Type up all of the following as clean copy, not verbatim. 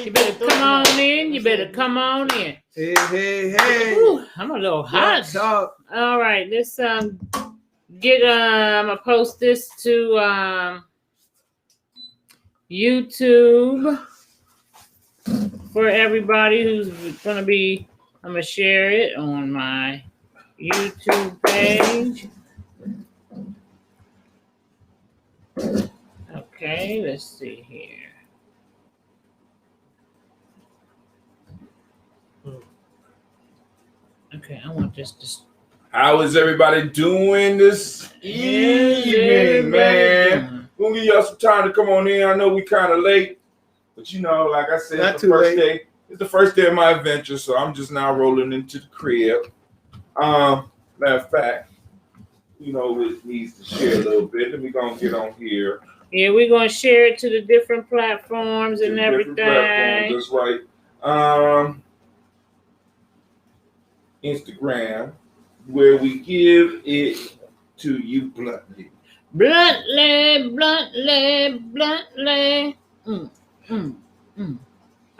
You better come on in. You better come on in. Hey. Ooh, I'm a little hot. All right, let's get I'm gonna post this to YouTube for everybody who's gonna be. I'm gonna share it on my YouTube page. Okay, let's see here. Okay, I want this to. How is everybody doing this evening, man? We'll give y'all some time to come on in. I know we kind of late, but you know, like I said, it's the first day. It's the first day of my adventure, so I'm just now rolling into the crib. Matter of fact, you know, it needs to share a little bit. Then we're gonna get on here. Yeah, we're gonna share it to the different platforms and everything. That's right. Instagram, where we give it to you bluntly. Bluntly.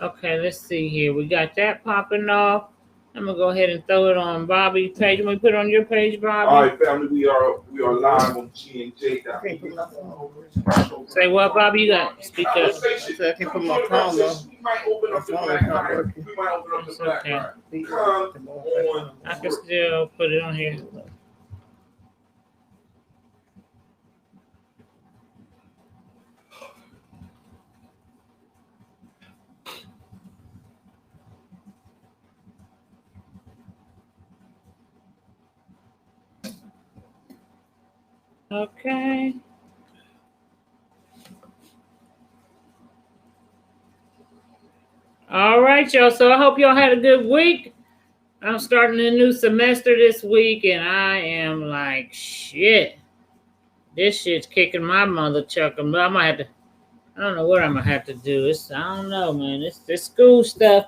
Okay, let's see here. We got that popping off. I'm gonna go ahead and throw it on Bobby's page. I'm gonna put it on your page, Bobby. All right, family, we are live on GNJ. Say what, Bobby? You got speak up. I can't put my phone on. We might open up the Blackberry. Come on. I can still put it on here. Okay. All right, y'all. So I hope y'all had a good week. I'm starting a new semester this week, and I am like, shit. This shit's kicking my mother chucking. But I might have to. I don't know what I'm gonna have to do. I don't know, man. It's this school stuff.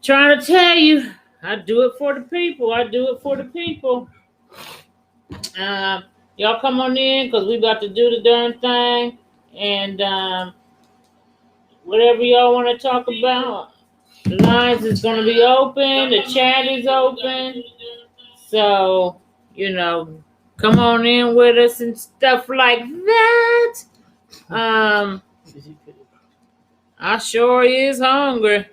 Trying to tell you, I do it for the people. Y'all come on in because we about to do the darn thing. And whatever y'all want to talk about, the lines is going to be open. The chat is open. So, you know, come on in with us and stuff like that. I sure is hungry.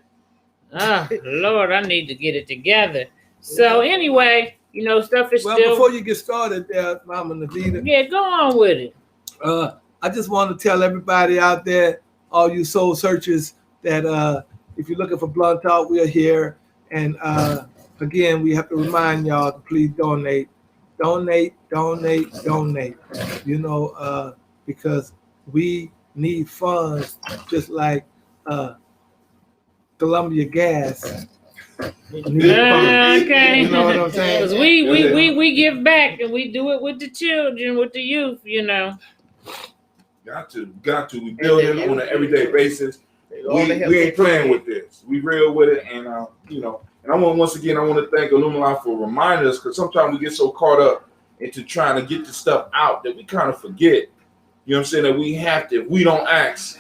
Oh, Lord, I need to get it together. So anyway, you know, stuff is still... before you get started there, Mama Navita. Yeah, go on with it. I just want to tell everybody out there, all you soul searchers, that if you're looking for Blunt Talk, we are here. And again, we have to remind y'all to please donate. Donate. You know, because we need funds just like Columbia Gas. Okay. You know what I'm saying? Because we give back and we do it with the children, with the youth, you know. Got to. We build it on an everyday basis. We ain't playing with this. We real with it, and you know. And I want to thank Illumilon for reminding us, because sometimes we get so caught up into trying to get the stuff out that we kind of forget. You know what I'm saying? That we have to. If we don't ask,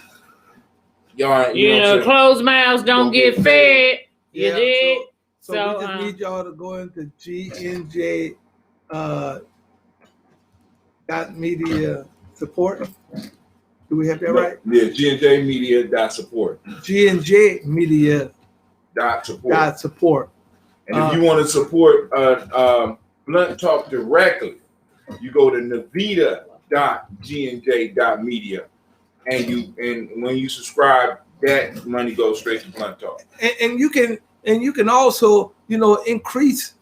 y'all. You know, closed mouths don't get fed. You did. So we just need y'all to go into GNJ .media support. Do we have that right? Yeah, GNJmedia.support. GNJmedia.support. And if you want to support Blunt Talk directly, you go to navita.gnj.media, and when you subscribe, that money goes straight to Blunt Talk. And you can also, you know, increase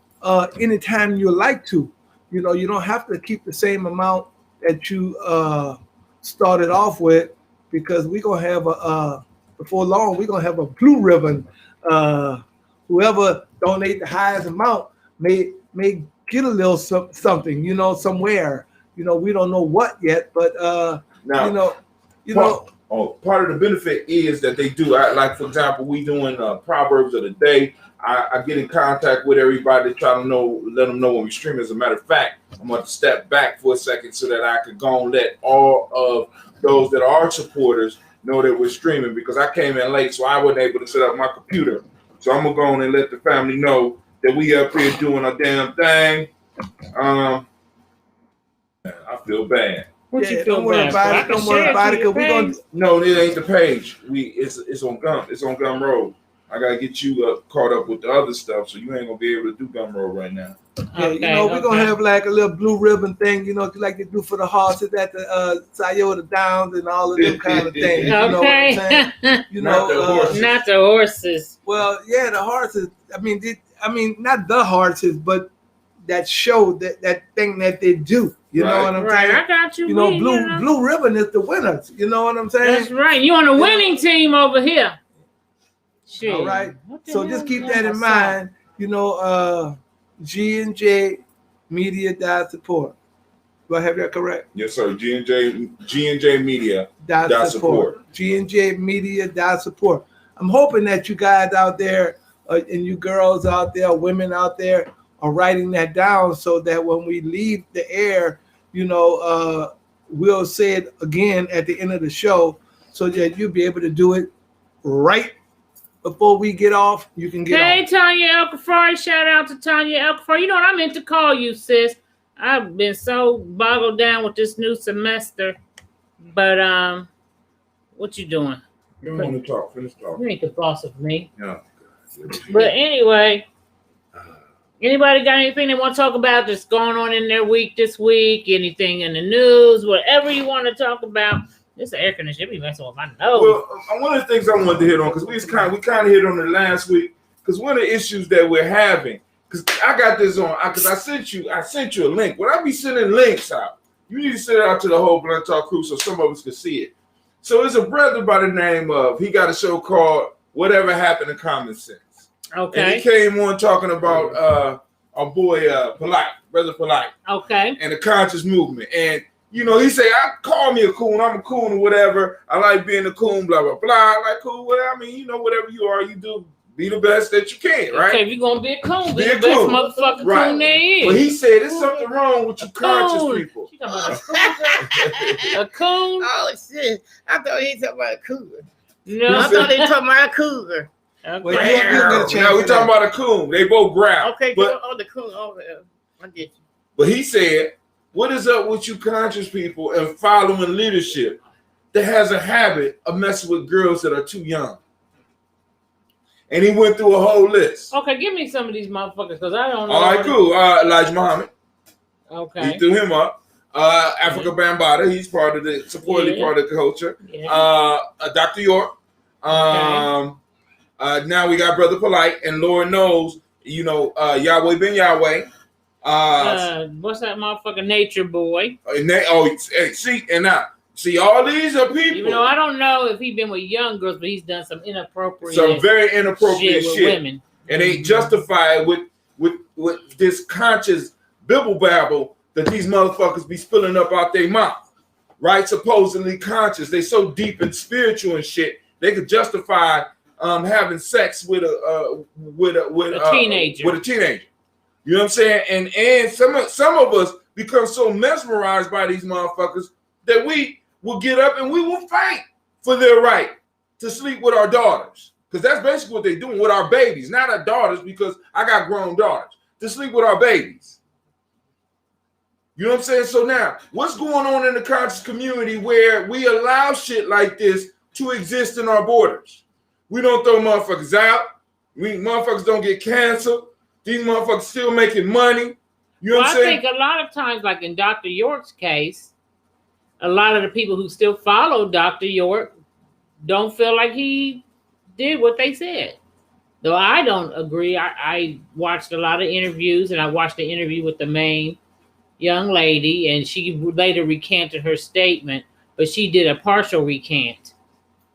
anytime you like to. You know, you don't have to keep the same amount that you started off with, because we're gonna have before long we're gonna have a blue ribbon. Whoever donate the highest amount may get a little something, you know, somewhere. You know, we don't know what yet, but now, you know. Part of the benefit is that they do. Like, for example, we doing Proverbs of the Day. I get in contact with everybody to try to let them know when we stream. As a matter of fact, I'm going to step back for a second so that I could go and let all of those that are supporters know that we're streaming, because I came in late, so I wasn't able to set up my computer. So I'm going to go on and let the family know that we up here doing our damn thing. I feel bad. What you feel don't worry about it. Don't worry about it. Cause we're gonna. No, it ain't the page. It's on Gum. It's on Gumroad. I gotta get you caught up with the other stuff, so you ain't gonna be able to do Gumroad right now. Yeah, we're gonna have like a little blue ribbon thing, like they do for the horses at the Toyota Downs and all of them kind of things. You know what I'm saying? Not the horses. Well, yeah, the horses. I mean, not the horses, but that show, that thing that they do. You know what I'm saying? I got you. Blue ribbon is the winners. You know what I'm saying? That's right. You on the winning team over here. Shit. All right. So just keep that in mind. G&J Media support. Do I have that correct? Yes, sir. G&J Media support. G&J Media support. I'm hoping that you guys out there and you girls out there, women out there, are writing that down so that when we leave the air, we'll say it again at the end of the show so that you'll be able to do it right before we get off. You can get off. Hey, Tanya El-Kafari. Shout out to Tanya El-Kafari. You know what? I meant to call you, sis. I've been so boggled down with this new semester. But what you doing? You don't want to talk. Finish talking. You ain't the boss of me. Yeah. But anyway, anybody got anything they want to talk about that's going on in their week this week? Anything in the news? Whatever you want to talk about. This air conditioner be messing with my nose. Well, one of the things I wanted to hit on, because we kind of hit on it last week, because one of the issues that we're having, because I got this on, because I sent you a link. When I be sending links out, you need to send it out to the whole Blunt Talk crew so some of us can see it. So it's a brother by the name of, he got a show called Whatever Happened to Common Sense. Okay. And he came on talking about our boy Brother Polite. Okay. And the conscious movement. And he say, call me a coon. I'm a coon or whatever. I like being a coon, blah, blah, blah. I like cool, whatever. I mean, whatever you are, you do. Be the best that you can, right? Okay, if you're going to be a coon, be the best motherfucking coon there is. But he said, there's something wrong with you conscious people. A coon? Oh, shit. I thought he was talking about a cougar. No. I thought he was talking about a cougar. Okay. Well, no, we're talking about a coon. They both growl. Okay, but the coon over there. I get you. But he said, what is up with you conscious people and following leadership that has a habit of messing with girls that are too young? And he went through a whole list. Okay, give me some of these motherfuckers because I don't know. All right, cool. Elijah Muhammad. Okay. He threw him up. Africa Bambaataa, he's part of the supposedly part of the culture. Yeah. Dr. York. Now we got Brother Polite, and Lord knows, Yahweh Ben Yahweh. What's that motherfucking Nature Boy? See, all these are people. Even though I don't know if he's been with young girls, but he's done some very inappropriate shit with women. And they justify it with this conscious bibble babble that these motherfuckers be spilling up out their mouth, right? Supposedly conscious. They so deep and spiritual and shit. They could justify having sex with a teenager. With a teenager. You know what I'm saying? And some of us become so mesmerized by these motherfuckers that we will get up and we will fight for their right to sleep with our daughters. Because that's basically what they're doing with our babies. Not our daughters, because I got grown daughters. To sleep with our babies. You know what I'm saying? So now, what's going on in the conscious community where we allow shit like this to exist in our borders? We don't throw motherfuckers out. Motherfuckers don't get canceled. These motherfuckers still making money. You know what I'm saying? I think a lot of times, like in Dr. York's case, a lot of the people who still follow Dr. York don't feel like he did what they said. Though I don't agree. I watched a lot of interviews, and I watched the interview with the main young lady, and she later recanted her statement, but she did a partial recant.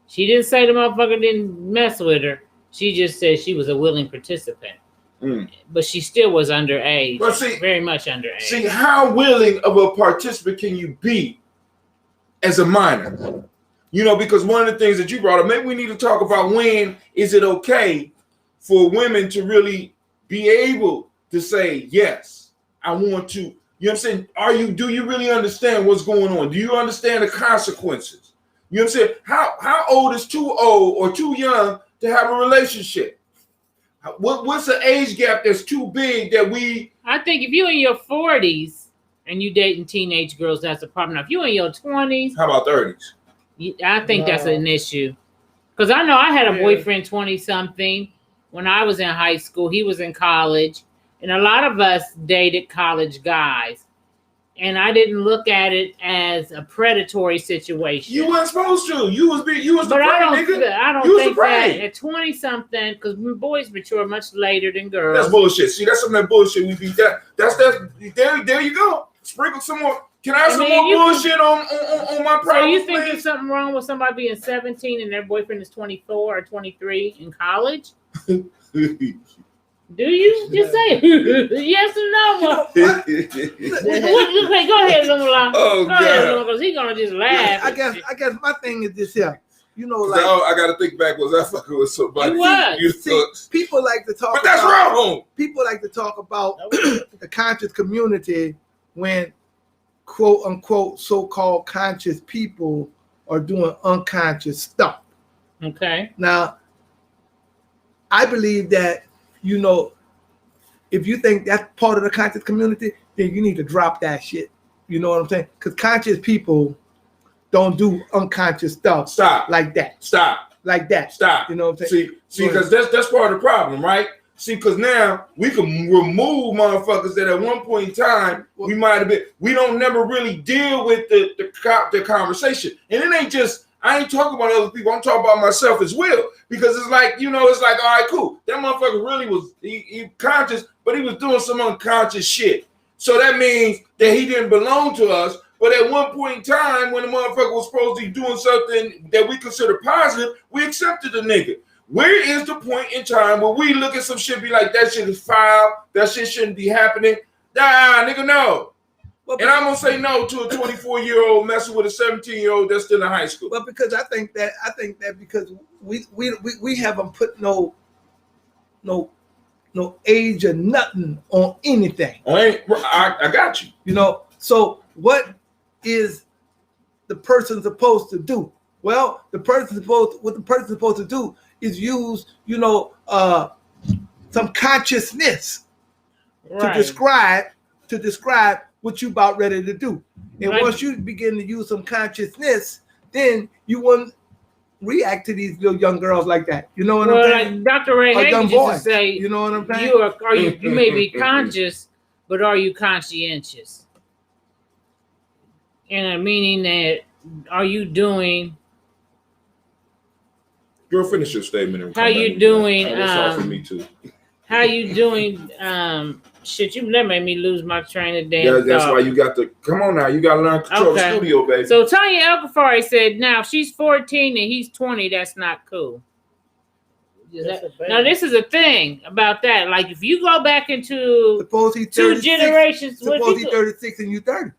She didn't say the motherfucker didn't mess with her. She just said she was a willing participant. But she still was underage. But see, very much underage. See, how willing of a participant can you be as a minor? Because one of the things that you brought up, maybe we need to talk about when is it okay for women to really be able to say, yes, I want to. You know what I'm saying? Do you really understand what's going on? Do you understand the consequences? You know what I'm saying? How old is too old or too young to have a relationship? What's the age gap that's too big that we? I think if you're in your 40s and you dating teenage girls, that's a problem. Now, if you're in your 20s, how about 30s? I think that's an issue. Because I know I had a boyfriend 20-something when I was in high school. He was in college. And a lot of us dated college guys. And I didn't look at it as a predatory situation. You weren't supposed to. You was the but prey, I don't think that at 20-something, because boys mature much later than girls. That's bullshit. See, that's some of that bullshit we be that. There you go. Sprinkle some more. Can I have some more bullshit on my problem? So you think there's something wrong with somebody being 17 and their boyfriend is 24 or 23 in college? Do you? Just say yes or no. Okay, go ahead, Lumala. Oh, God. Because he's gonna just laugh. I guess my thing is this here. You know, like I gotta think back. Was I fucking with somebody? You was. People like to talk. But that's wrong. People like to talk about the conscious community when quote unquote so-called conscious people are doing unconscious stuff. Okay. Now, I believe that, you know, if you think that's part of the conscious community, then you need to drop that shit. You know what I'm saying? Because conscious people don't do unconscious stuff. Stop. Like that. Stop. Like that. Stop. You know what I'm saying? See, because that's part of the problem, right? See, because now we can remove motherfuckers that at one point in time we might have been. We don't never really deal with the conversation, and it ain't just. I ain't talking about other people. I'm talking about myself as well. Because it's like, you know, it's like, all right, cool. That motherfucker really was he conscious, but he was doing some unconscious shit. So that means that he didn't belong to us. But at one point in time, when the motherfucker was supposed to be doing something that we consider positive, we accepted the nigga. Where is the point in time where we look at some shit and be like, that shit is foul, that shit shouldn't be happening? Nah, nigga, no. Well, and I'm gonna say no to a 24-year-old messing with a 17-year-old that's still in high school. But because I think that because we haven't put no age or nothing on anything. I got you. You know, so what is the person supposed to do? Well, what the person's supposed to do is use, you know, some consciousness to describe what you about ready to do. And once you begin to use some consciousness, then you wouldn't react to these little young girls like that. You know what I'm saying? Dr. Ray Hagen used to say, you know what I'm saying? You may be conscious, but are you conscientious? And meaning that are you doing? Girl, finish your statement. How you doing? That's all for me too. How you doing? Shit, that made me lose my train of damn thought. That's why you got to come on now. You got to learn to control the studio, baby. So Tanya El-Kafari said, "Now if she's 14 and he's 20, that's not cool." Now this is a thing about that. Like if you go back into two generations, suppose he's 36 and you 30,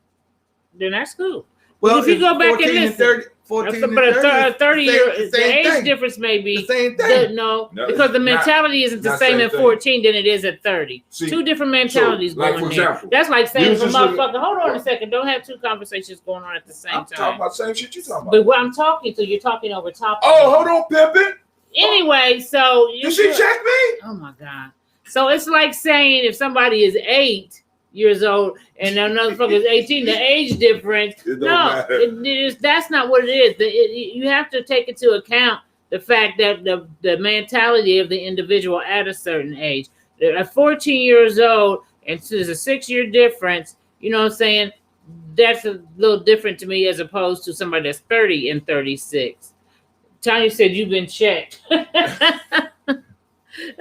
then that's cool. Well, if you go back and listen. 14 but a 30 year the age difference may be the same thing. No, because the mentality isn't the same at 14 than it is at 30. See, two different mentalities going there. That's like saying to a motherfucker, hold on a second, don't have two conversations going on at the same time. I'm talking about the same shit you talking about. But what I'm talking to, you're talking over top. Oh, hold on, Pimpin'. Anyway, so did she check me? Oh my God. So it's like saying if somebody is 8 years old and another fucker is 18, the age difference. That's not what it is. You have to take into account the fact that the mentality of the individual at a certain age. At 14 years old, and so there's a 6-year difference, you know what I'm saying? That's a little different to me as opposed to somebody that's 30 and 36. Tanya said you've been checked.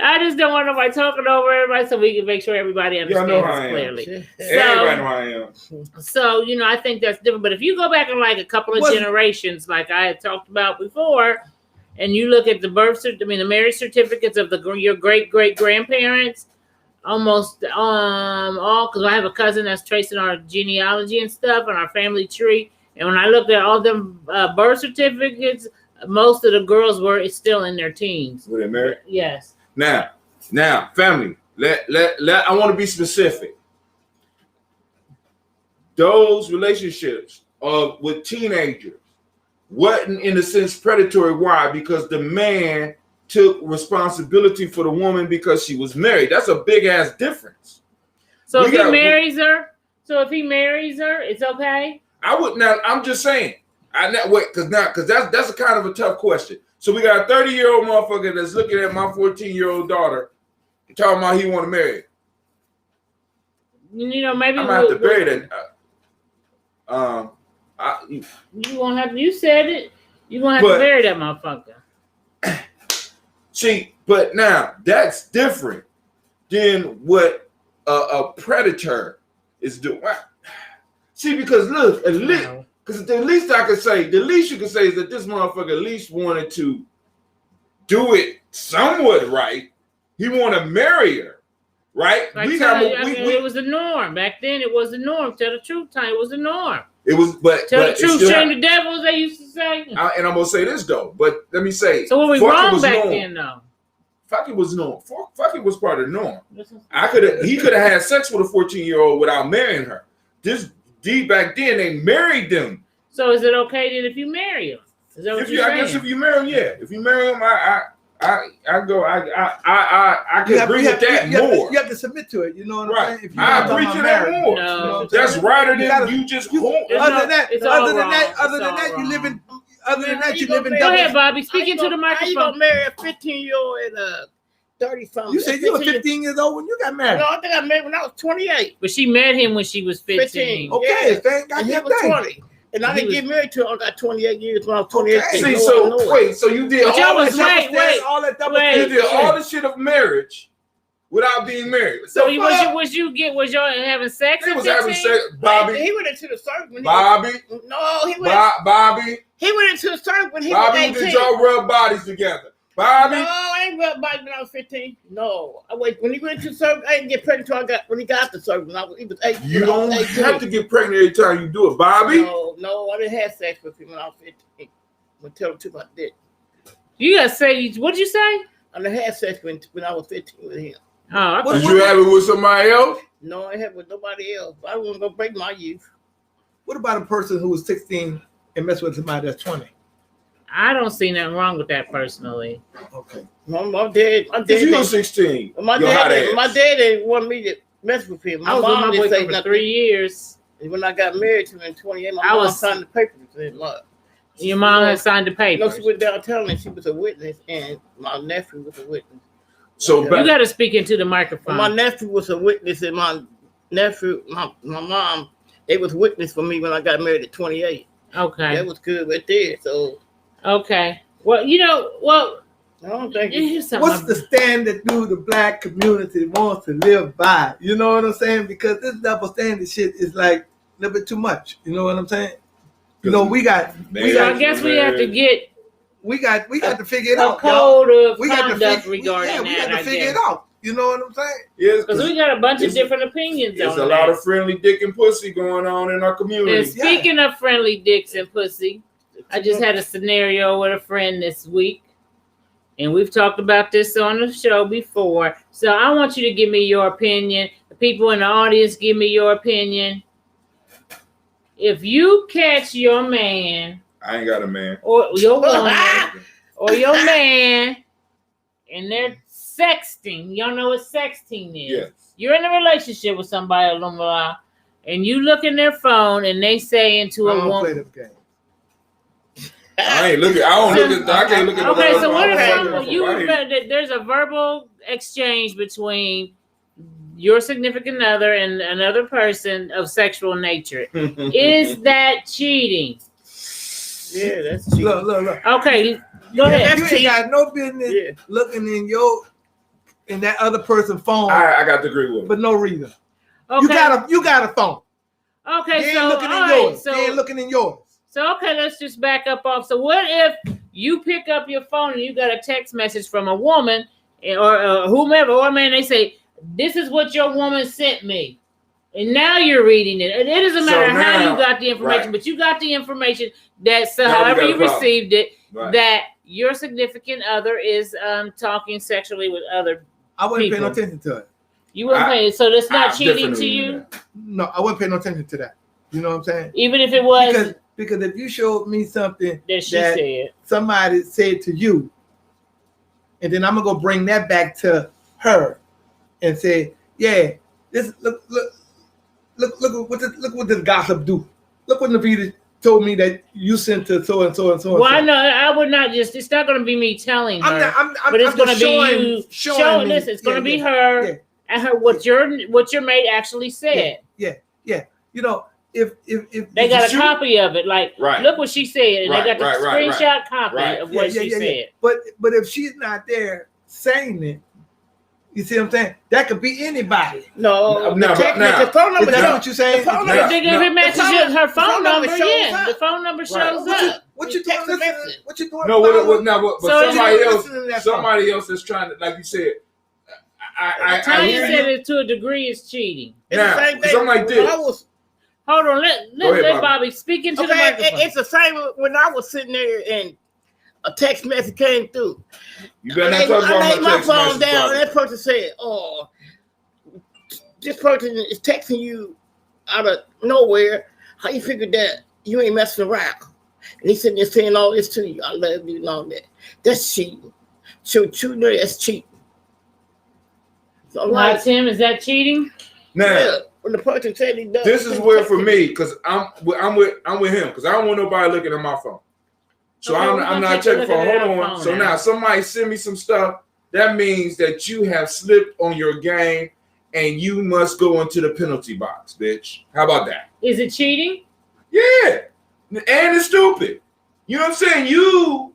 I just don't want nobody talking over everybody, so we can make sure everybody understands clearly. Everybody know I am. So, you know, I think that's different. But if you go back in like a couple of generations, like I had talked about before, and you look at the the marriage certificates of your great grandparents, almost all, because I have a cousin that's tracing our genealogy and stuff on our family tree. And when I looked at all them birth certificates, most of the girls were still in their teens. Were they married? Yes. Now, family. I want to be specific. Those relationships with teenagers wasn't in a sense predatory. Why? Because the man took responsibility for the woman because she was married. That's a big ass difference. So if he marries her, it's okay. I would not. I'm just saying. Because that's a kind of a tough question. So we got a 30-year-old motherfucker that's looking at my 14-year-old daughter, talking about he want to marry. You know, maybe I'm gonna have to bury that. You won't have. You said it. You won't have to bury that motherfucker. See, but now that's different than what a predator is doing. See, because look, because the least I could say, the least you could say is that this motherfucker at least wanted to do it somewhat right. He wanted to marry her, right? It was the norm back then. It was the norm. Tell the truth, Tony. It was the norm. It was, but tell the truth, shame the devil, as they used to say. And I'm gonna say this though, but let me say. So what we wrong back then, though? Fucking was norm. Fucking was part of the norm. He could have had sex with a 14-year-old without marrying her. Back then they married them. So is it okay then if you marry him? Is that what you're saying? I guess if you marry him, yeah. If you marry him, I can agree with that more. You have to submit to it. You know what I'm saying? If I agree to that more. No, that's righter than you just. Other than that, you live in. Other than that, you live in. Go ahead, Bobby. Speak into the microphone. How you gonna marry a 15-year-old and a 30-something? You said you were 15 years old when you got married. No, I think I married when I was 28. But she met him when she was 15. Okay, thank God. And he was 20. And I didn't get married till I got 28 years when I was 28. Okay. See, so you did all the shit of marriage without being married. So was y'all having sex? He was having sex, Bobby. He went into the circle. Bobby. Bobby. He went into the circle when he was 18. Bobby, did y'all rub bodies together? Bobby. No, I ain't rubbed bodies when I was 15. No, when he went into the circle, I didn't get pregnant until when he got the circle. He was 18. You don't have to get pregnant every time you do it, Bobby. No, I didn't have sex with him when I was 15. I'm tell the truth, I did. You gotta say, what'd you say? I didn't have sex when I was 15 with him. Oh, did you have it with somebody else? No, I had it with nobody else. I wasn't gonna break my youth. What about a person who was 16 and messed with somebody that's 20? I don't see nothing wrong with that personally. Okay. My dad. If you were 16, my dad didn't want me to mess with him. I was with my boyfriend for 3 years. And when I got married to him in 28, my mom signed the papers. Your mom had signed the papers? No, she went down telling me she was a witness, and my nephew was a witness. So you got to speak into the microphone. My nephew was a witness, and my mom, they was witness for me when I got married at 28. Okay. That was good right there. So. Okay. Well, I don't think what's the standard the black community wants to live by? You know what I'm saying? Because this double standard shit is like a little bit too much. You know what I'm saying? We got. I guess we have to get. We got to figure it out. A code of conduct regarding that. We got to figure it out. You know what I'm saying? Yes, because we got a bunch of different opinions. There's a lot of friendly dick and pussy going on in our community. And speaking of friendly dicks and pussy, I just had a scenario with a friend this week, and we've talked about this on the show before. So I want you to give me your opinion. The people in the audience, give me your opinion. If you catch your man, I ain't got a man, or your woman, or your man, and they're sexting. Y'all know what sexting is. Yes. You're in a relationship with somebody, and you look in their phone, and they say into a woman. Play this game. I ain't looking. I don't look at. I can't look at. Okay, so what if there's a verbal exchange between your significant other and another person of sexual nature? Is that cheating? Yeah, that's cheating. Look. Okay, go ahead. You ain't got no business looking in that other person's phone. I got to agree with him. But no reason. Okay. You got a phone. Okay, you ain't looking in yours. You ain't looking in yours. So, okay, let's just back up off. So what if you pick up your phone and you got a text message from a woman or whomever, or man, they say, this is what your woman sent me. And now you're reading it. And it doesn't matter how you got the information, but you got the information that however you received it, that your significant other is talking sexually with other I wouldn't pay people. no attention to it. You wouldn't pay, so that's not I cheating to definitely you, do that. No, I wouldn't pay no attention to that. You know what I'm saying? even if it was Because if you showed me something that she said. somebody said to you, and then I'm gonna go bring that back to her and say, yeah, this look what this gossip do. Look what Navita told me that you sent to so and so and so. Well, I know I would not just. It's not going to be me telling her, but it's going to be you showing this. It's going to be her and her what your mate actually said. Yeah. You know, if they got a copy of it, like Right. look what she said, and they got the screenshot copy Right. of what she said. But if she's not there saying it, you see what I'm saying? That could be anybody. No, No, the phone number. Is that what you're saying? The phone No, number. If it matches her phone number, shows yeah, up. the phone number shows Right. up. What you Text doing? a message. What you doing? No, but So somebody else is trying to, like you said. I Tanya hear said you. it to a degree is cheating. It's Now, the same thing. something like when this. I was, Hold on, Go ahead, let Bobby speak into the okay, microphone. it's the same when I was sitting there and a text message came through. You better not talk I about laid my text phone message, down, brother. and that person said, "Oh, this person is texting you out of nowhere. How you figured that you ain't messing around?" And he's sitting there saying all this to you. I love you and all that. That's cheating. So you know that's cheating. So Now, Tim, is that cheating? Now, when the person said he does, this is where for me, because I'm with him, because I don't want nobody looking at my phone. So Okay, we're I'm gonna not take a checking look phone. at Hold our on. phone So now. now somebody send me some stuff. That means that you have slipped on your game, and you must go into the penalty box, bitch. How about that? Is it cheating? Yeah, and it's stupid. You know what I'm saying? You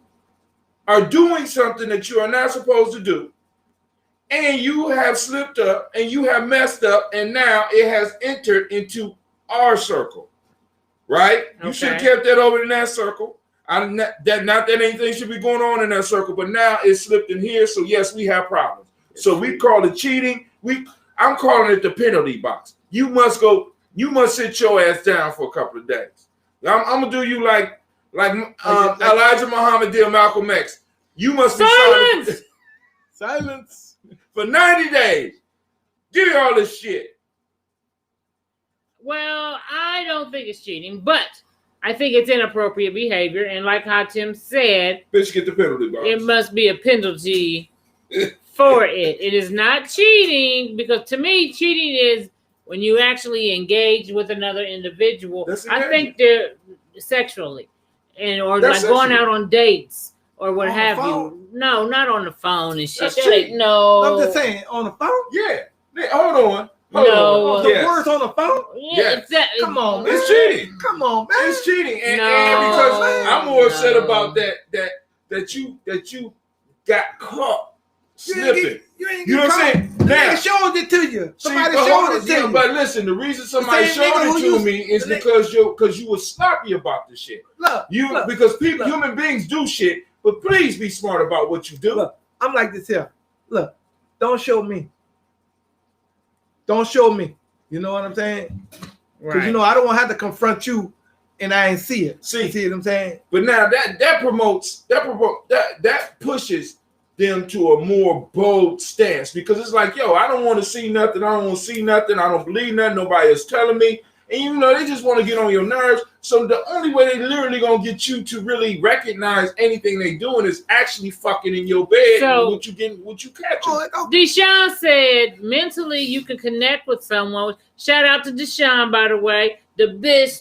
are doing something that you are not supposed to do, and you have slipped up, and you have messed up, and now it has entered into our circle, right? You should have Okay. kept that over in that circle. Not that anything should be going on in that circle, but now it slipped in here, so yes, we have problems. So we call it cheating. I'm calling it the penalty box. You must sit your ass down for a couple of days. I'm gonna do you like Elijah Muhammad did Malcolm X. You must be Silence! Silence. for 90 days. Give me all this shit. Well, I don't think it's cheating, but I think it's inappropriate behavior. And like how Tim said, Bitch, get the penalty box. it must be a penalty for it. It is not cheating, because to me, cheating is when you actually engage with another individual. That's I think they're sexually, or That's like going sexual. out on dates or what On the have you. phone? No, not on the phone and shit. That's That ain't- cheating. no, I'm just saying, on the phone? Yeah. Hold on. Hold No. on. The Yes. words on the phone? Yeah, Yes. it's that. Come on, man. It's cheating. Come on, man. It's cheating, and No, because I'm more upset no. about that you got caught You ain't slipping. get- You ain't You know get what I'm caught. saying? They Now, showed it to you. Somebody see, but showed hold it on, to yeah, you. but listen, the reason somebody same nigga showed who it to used- me is the- because you were sloppy about the shit. Look, Because people, look. human beings do shit, but please be smart about what you do. Look, I'm like this here. Look, don't show me. Don't show me. You know what I'm saying? Because Right. you know I don't want to have to confront you and I ain't see it. See. You see what I'm saying? But now that pushes them to a more bold stance, because it's like, yo, I don't want to see nothing. I don't want to see nothing. I don't believe nothing. Nobody is telling me. And you know, they just want to get on your nerves. So the only way they literally gonna get you to really recognize anything they doing is actually fucking in your bed. So- what you catching. Oh, Deshaun said mentally you can connect with someone. Shout out to Deshaun, by the way, the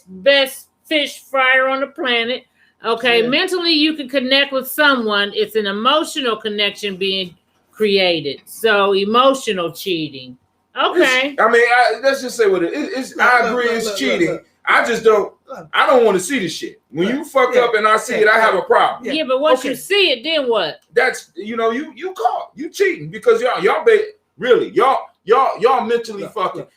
best fish fryer on the planet. Okay, Yeah. mentally you can connect with someone. It's an emotional connection being created. So emotional cheating. Okay. Let's just say what it is. Look, I look, agree, look, it's look, cheating. look. I just don't. Look. I don't want to see the shit. When Look. you fuck Yeah. up and I see Yeah. it, I have a problem. Yeah. Yeah, but once you Okay. see it, then what? That's you caught. You cheating because y'all mentally Look, fucking. look.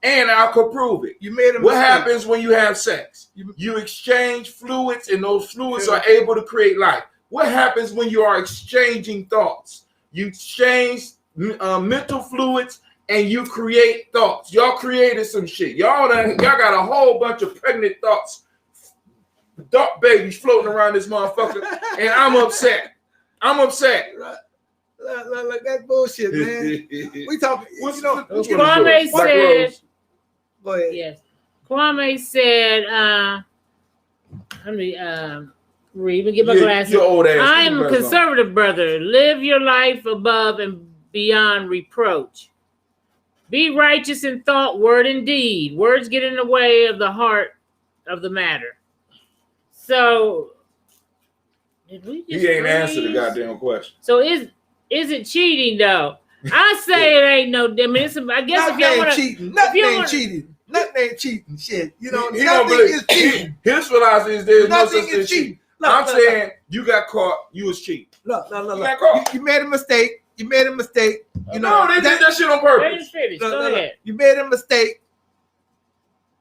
And I could prove it. You made a What mistake. happens when you have sex? You exchange fluids, and those fluids are able to create life. What happens when you are exchanging thoughts? You exchange mental fluids, and you create thoughts. Y'all created some shit. Y'all got a whole bunch of pregnant thoughts dark babies floating around this motherfucker, and I'm upset. Right. Like that bullshit, man. We talking. Kwame said. Go ahead. Yes, Kwame said. Let me read. Get my glasses. Your old ass. I am a conservative brother. Live your life above and beyond reproach. Be righteous in thought, word, and deed. Words get in the way of the heart of the matter. So, did we just he ain't answered the goddamn question. So is it cheating though? I say it ain't no. I mean, I guess if y'all want to cheating, nothing ain't cheating. Nothing ain't cheating. Shit, nothing is cheating. His philosophy is there's nothing no such is cheating. I'm saying you got caught. You was cheating. Look. got caught. You made a mistake. You made a mistake. No, they did that shit on purpose. Go ahead. You made a mistake,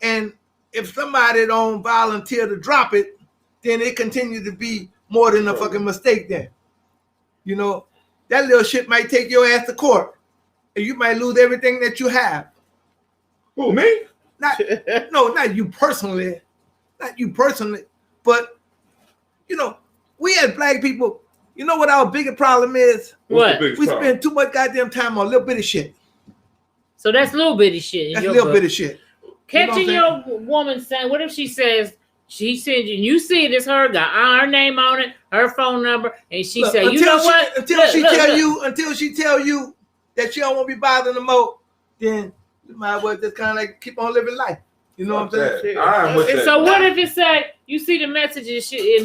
and if somebody don't volunteer to drop it, then it continues to be more than a fucking mistake. Then, that little shit might take your ass to court, and you might lose everything that you have. Who, me? Not you personally, but we as black people. You know what our biggest problem is? What? We spend too much goddamn time on little bitty shit. So that's little bitty shit. That's little bitty shit. Catching your woman saying, what if she says, she sends you see it, it's her, got her name on it, her phone number, and she said, you know what? Until she tell you that she don't want to be bothering no more, then you might as well just kind of like keep on living life. You know what I'm saying? I'm with that. So what if it say, you see the message and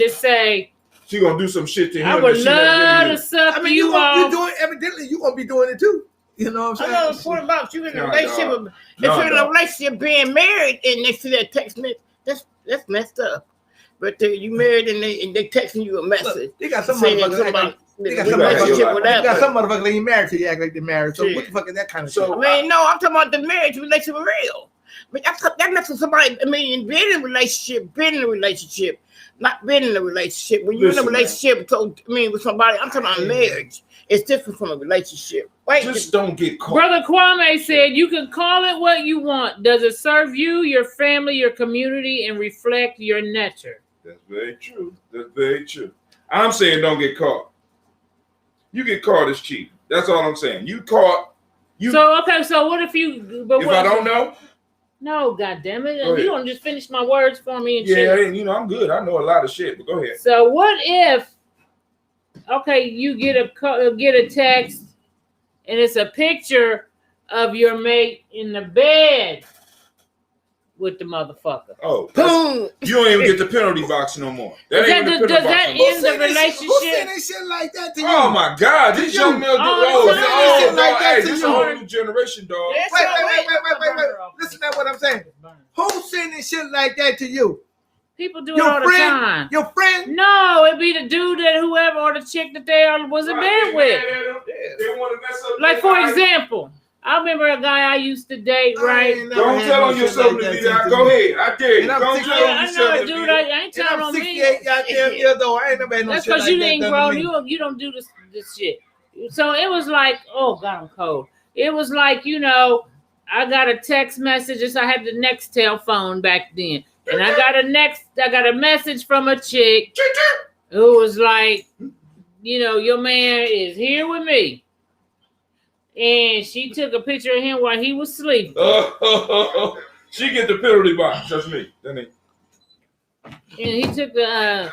it say, she gonna do some shit to him. I would love to suck you off. You doing evidently you gonna be doing it too. You know what I'm saying? I know the point about you in a relationship. If you're in a relationship being married and they see that text message, that's messed up. But you married and they texting you a message. Look, they got some motherfuckers. They got some motherfuckers that ain't married till you act like they're married. So what the fuck is that kind of shit? I mean, no, I'm talking about the marriage relationship for real. But that makes somebody. I mean, being in a relationship. Not being in a relationship. When you're in a relationship, with somebody, I'm talking about marriage. It's different from a relationship. Just don't get caught. Brother Kwame said, you can call it what you want. Does it serve you, your family, your community, and reflect your nature? That's very true. I'm saying don't get caught. You get caught as cheating. That's all I'm saying. You caught. So what if you? But if I don't know. No, goddammit. You don't just finish my words for me and shit. Yeah, I'm good. I know a lot of shit, but go ahead. So what if, you get a text and it's a picture of your mate in the bed with the motherfucker. Oh, you don't even get the penalty box no more. Does that end the relationship? Who saying that shit like that to you? Oh my God, this young man, this is a whole new generation, dog. Wait. Listen to what I'm saying. Who's saying this shit like that to you? People do it all the time. Your friend? No, it'd be the dude that whoever or the chick that they was in bed with. They want to mess up. Like for example. I remember a guy I used to date, right? Don't tell on yourself to do that. Go ahead. I dare you. Don't tell on yourself to do that. I ain't telling on me. 68 goddamn years old. I ain't never had no shit like that. That's because you ain't grown. You don't do this shit. So it was like, oh God, I'm cold. It was like, I got a text message. I had the Nextel phone back then. And I got a message from a chick who was like, your man is here with me. And she took a picture of him while he was sleeping. She get the penalty box. That's me. And he took the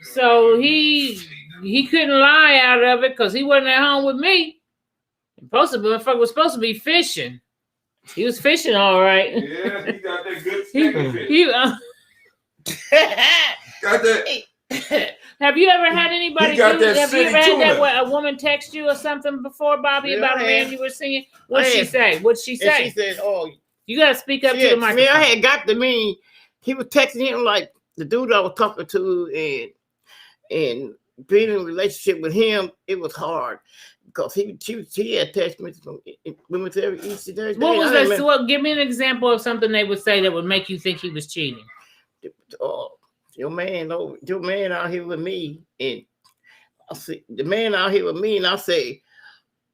so he couldn't lie out of it because he wasn't at home with me. Motherfucker was supposed to be fishing. He was fishing all right. Yeah, he got that good steak fish. Got that. Have you ever had anybody have you ever had that where a woman text you or something before, Bobby, about a man you were singing? What'd she say? She said, you gotta speak up to the microphone. I had got to me. He was texting him like the dude I was talking to, and being in a relationship with him, it was hard. Because he had text me from women every day. What was that? So give me an example of something they would say that would make you think he was cheating. Your man out here with me, and I see the man out here with me, and I say,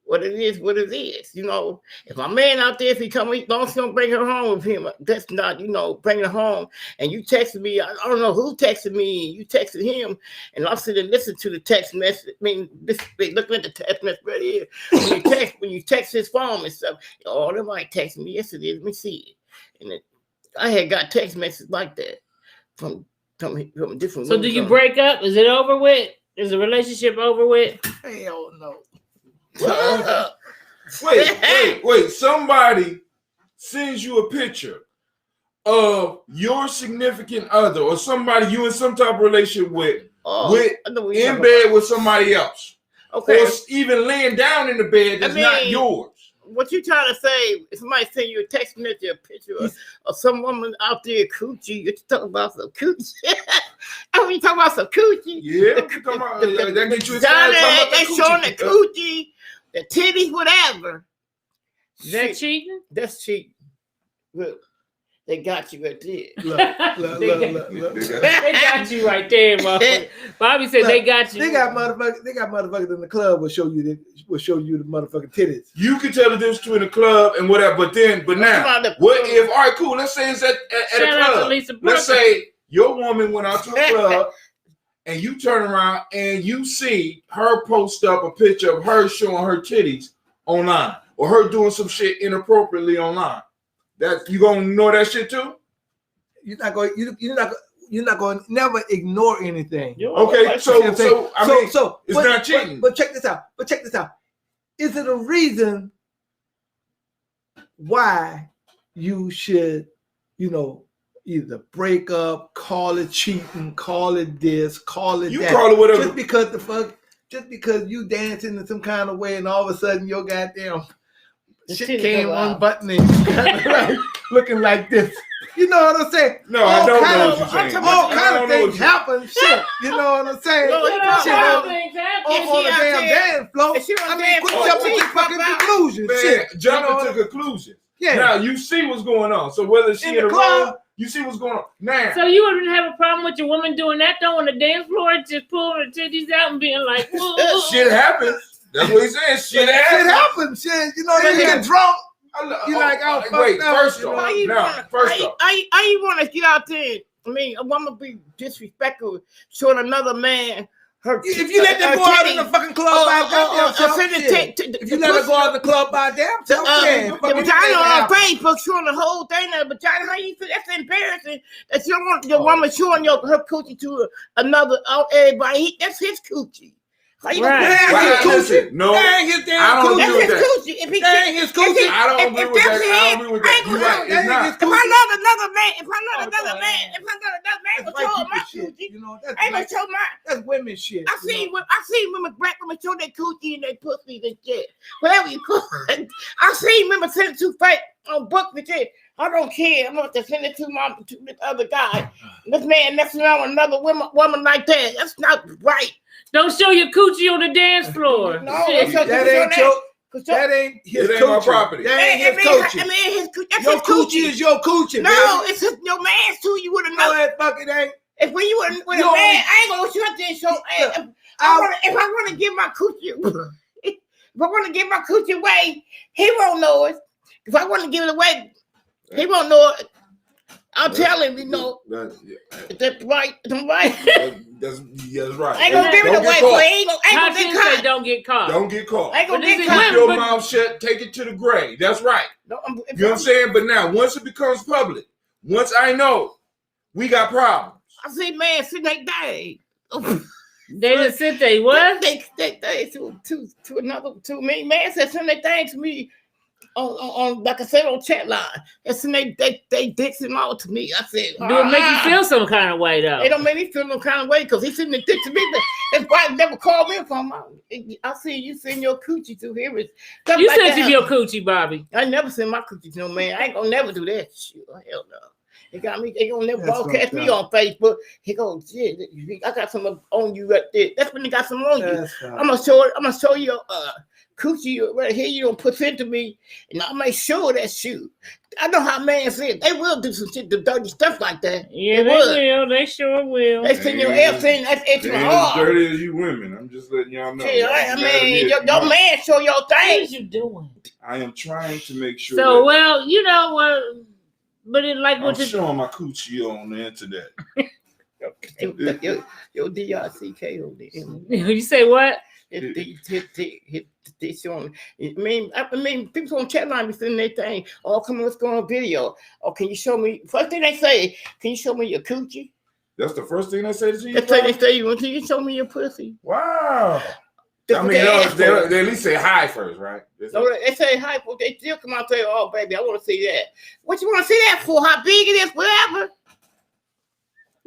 what it is, what it is. You know, if my man out there, if he come, don't bring her home with him. That's not, you know, bring her home. And you texted me, I don't know who texted me. You texted him, and I'm sitting and listen to the text message. I mean, looking at the text message right here. When you text his phone and stuff, oh, they might text me. Yes, it is. Let me see it. And I had got text messages like that from different. So do you break up? Is it over with? Is the relationship over with? Hell no. Wait. Somebody sends you a picture of your significant other or somebody you in some type of relationship with in bed with somebody else. Okay. Or even laying down in the bed that's not yours. What you trying to say? If somebody send you a text message, a picture of some woman out there coochie, you're talking about some coochie. And you talking about some coochie. Yeah, that get you excited. They showing the coochie, the titties, whatever. Is that cheating? That's cheating. Look, they got you right there. Look. They got you right there, motherfucker. Bobby said they got you. They got motherfuckers in the club will show you the motherfucking titties. You can tell the difference between the club and whatever, but now, what if? All right, cool. Let's say it's at a club. Let's say your woman went out to a club, and you turn around and you see her post up a picture of her showing her titties online, or her doing some shit inappropriately online. That you gonna ignore that shit too? You're not going to never ignore anything. Okay, so it's not cheating. But check this out. Is it a reason why you should, either break up, call it cheating, call it this, call it that? You call it whatever. Just because you dancing in some kind of way and all of a sudden your goddamn shit came unbuttoning, kind of like looking like this. You know what I'm saying? No, I don't know what you're saying. All kind of things happen. Shit, you know what I'm saying? On the damn dance floor. I mean, quit jumping to fucking conclusions. Shit, jumping to conclusions. Yeah. Now you see what's going on. So whether she in the club, you see what's going on now. So you wouldn't have a problem with your woman doing that though on the dance floor, just pulling her titties out and being like, whoa. Shit happens. That's what he's saying. Shit happens. Shit, you get drunk. You like, oh, wait. First off, how you want to get out there? I mean, a woman be disrespectful showing another man her. If you let them go out in the fucking club by goddamn if you let her go out in the club by damn self, the vagina on Facebook showing the whole thing. The vagina, how you feel? That's embarrassing. That you don't want your woman showing her coochie to another everybody. That's his coochie. No, I don't agree with that. That ain't his coochie. I don't agree with that. You're right. It's not. If I love another man, will show my coochie. I ain't gonna show mine. That's women shit. I seen black women show their coochie and their pussies and shit. Whatever you call it. I seen women send it to fake on book and shit. I don't care. I'm going to send it to this other guy. This man messing around with another woman like that. That's not right. Don't show your coochie on the dance floor. No, that ain't his coochie. My property. That ain't his coochie. Your coochie is your coochie. No, it's your man's too. You wouldn't know. No, that fucking ain't. If when you with a man, I ain't gonna shut this show. If I want to give my coochie away, he won't know it. If I want to give it away, he won't know it. I'll tell him, that's right. That's right. That's right. I ain't gonna give it away, boy. I ain't gonna get caught. Don't get caught. Don't get caught. I ain't gonna get caught. Keep your mouth shut. Take it to the grave. That's right. You know what I'm saying? But now, once it becomes public, once I know, we got problems. I see man sitting like that. They just sit there. What? They to another to me. Man said something thing to me. On like I said on chat line, and so they dicks him out to me. I said, do it make you feel some kind of way though? It don't make me feel no kind of way because he sitting there dick to me. That's why he never called me from. I see you send your coochie to him. You like sent your coochie, Bobby. I never send my coochie to no man. I ain't gonna never do that shit. Hell no. They got me. They gonna never That's broadcast me on Facebook. He goes, yeah, I got some on you right there. That's when they got some on you. I'm gonna show you coochie right here. You don't put into me, and I'll make sure that shoe. I know how man said they will do some shit, the dirty stuff like that. Yeah, they will. They sure will. They send your ass in. That's extra hard. As dirty as you women. I'm just letting y'all know. Yeah, I mean, your man show your things. What you doing? I am trying to make sure. So, well, you know what? But it like what I'm showing my coochie on the internet. Your DRCK on the internet. You say what? They showing. I mean, people on chat line be sending their thing. Oh, come on, let's go on video. Oh, can you show me? First thing they say, can you show me your coochie? That's the first thing they say to you. That's what they say. Can you show me your pussy? Wow. That's I mean, they at least say hi first, right? No, they say hi, but they still come out and say, "Oh, baby, I want to see that." What you want to see that for? How big it is? Whatever.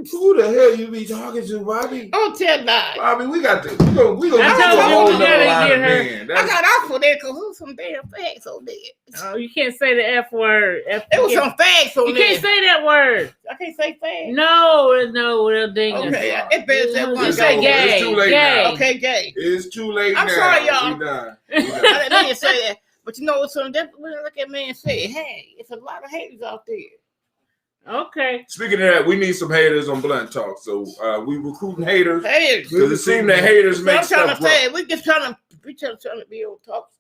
Who the hell you be talking to, Bobby? Don't tell that. Bobby, we got to. We gonna I told you gotta get her. I got off for that because there was some damn facts on there. Oh, you can't say the F word. There was some facts on there. You can't say that word. I can't say facts. No, well, dang. Okay, it better say one. You say gay. It's too late gay. now. Okay, gay. It's too late. I'm now. sorry, y'all. We done. I didn't mean to say that, but you know what's something? That's what like that man said. Hey, it's a lot of haters out there. Okay. Speaking of that, we need some haters on Blunt Talk. So we recruiting haters Haters. because it seems that haters make I'm trying stuff to say, rough. we just trying to be on top.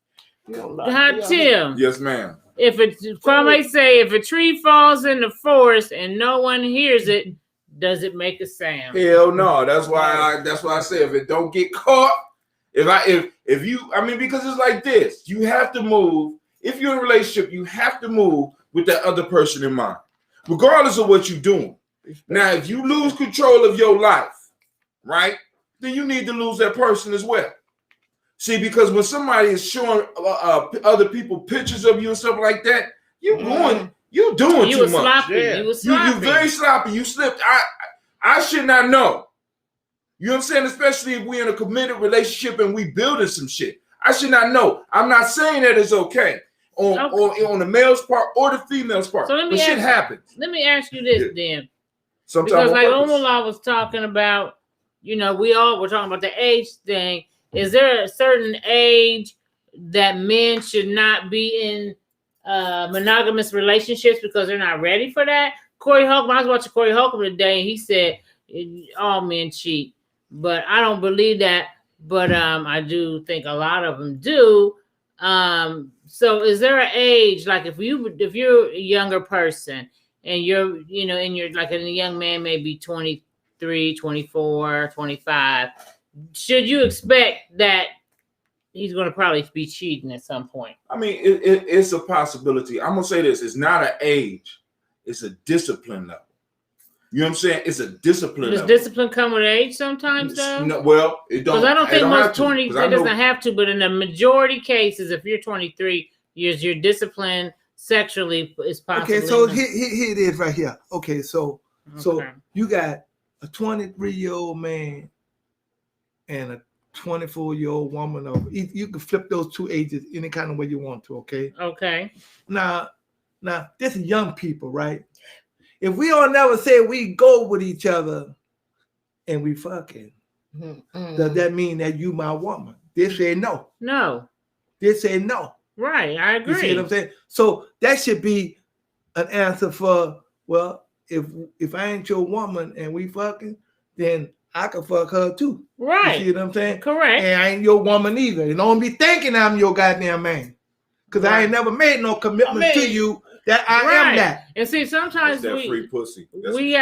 Tim. Yes, ma'am. If a tree falls in the forest and no one hears it, does it make a sound? Hell no. That's why I say if it don't get caught, if you because it's like this. You have to move. If you're in a relationship, you have to move with that other person in mind, regardless of what you're doing. Now, if you lose control of your life, right, then you need to lose that person as well. See, because when somebody is showing other people pictures of you and stuff like that, you're doing too much. Sloppy. Yeah. You was sloppy. You're very sloppy. You slipped. I should not know. You know what I'm saying? Especially if we're in a committed relationship and we building some shit. I should not know. I'm not saying that it's okay on the male's part or the female's part. So but shit happens. Let me ask you this then. Sometimes because like Omala was talking about, we all were talking about the age thing. Is there a certain age that men should not be in monogamous relationships because they're not ready for that? Corey Holcomb, I was watching Corey Holcomb today, and he said all men cheat, but I don't believe that. But I do think a lot of them do. So is there an age, like if you're a younger person and you're, and you're like a young man, maybe 23, 24, 25, should you expect that he's going to probably be cheating at some point? I mean, it's a possibility. I'm going to say this. It's not an age. It's a discipline level. You know what I'm saying? It's a discipline level. Does discipline come with age sometimes, though? No, well, it don't. Because I don't think most 20, it doesn't know, have to, but in the majority cases, if you're 23, your discipline sexually is possible. Okay, so here it is right here. Okay, so you got a 23-year-old man and a 24-year-old woman. You can flip those two ages any kind of way you want to, okay? Okay. Now, this is young people, right? If we don't never say we go with each other and we fucking, does that mean that you my woman? They say no. No. They say no. Right, I agree. You see what I'm saying? So that should be an answer for, well, if I ain't your woman and we fucking, then I can fuck her too. Right. You see what I'm saying? Correct. And I ain't your woman either. And don't be thinking I'm your goddamn man. Because I ain't never made no commitment to you that I am that. And see, sometimes that free pussy. What you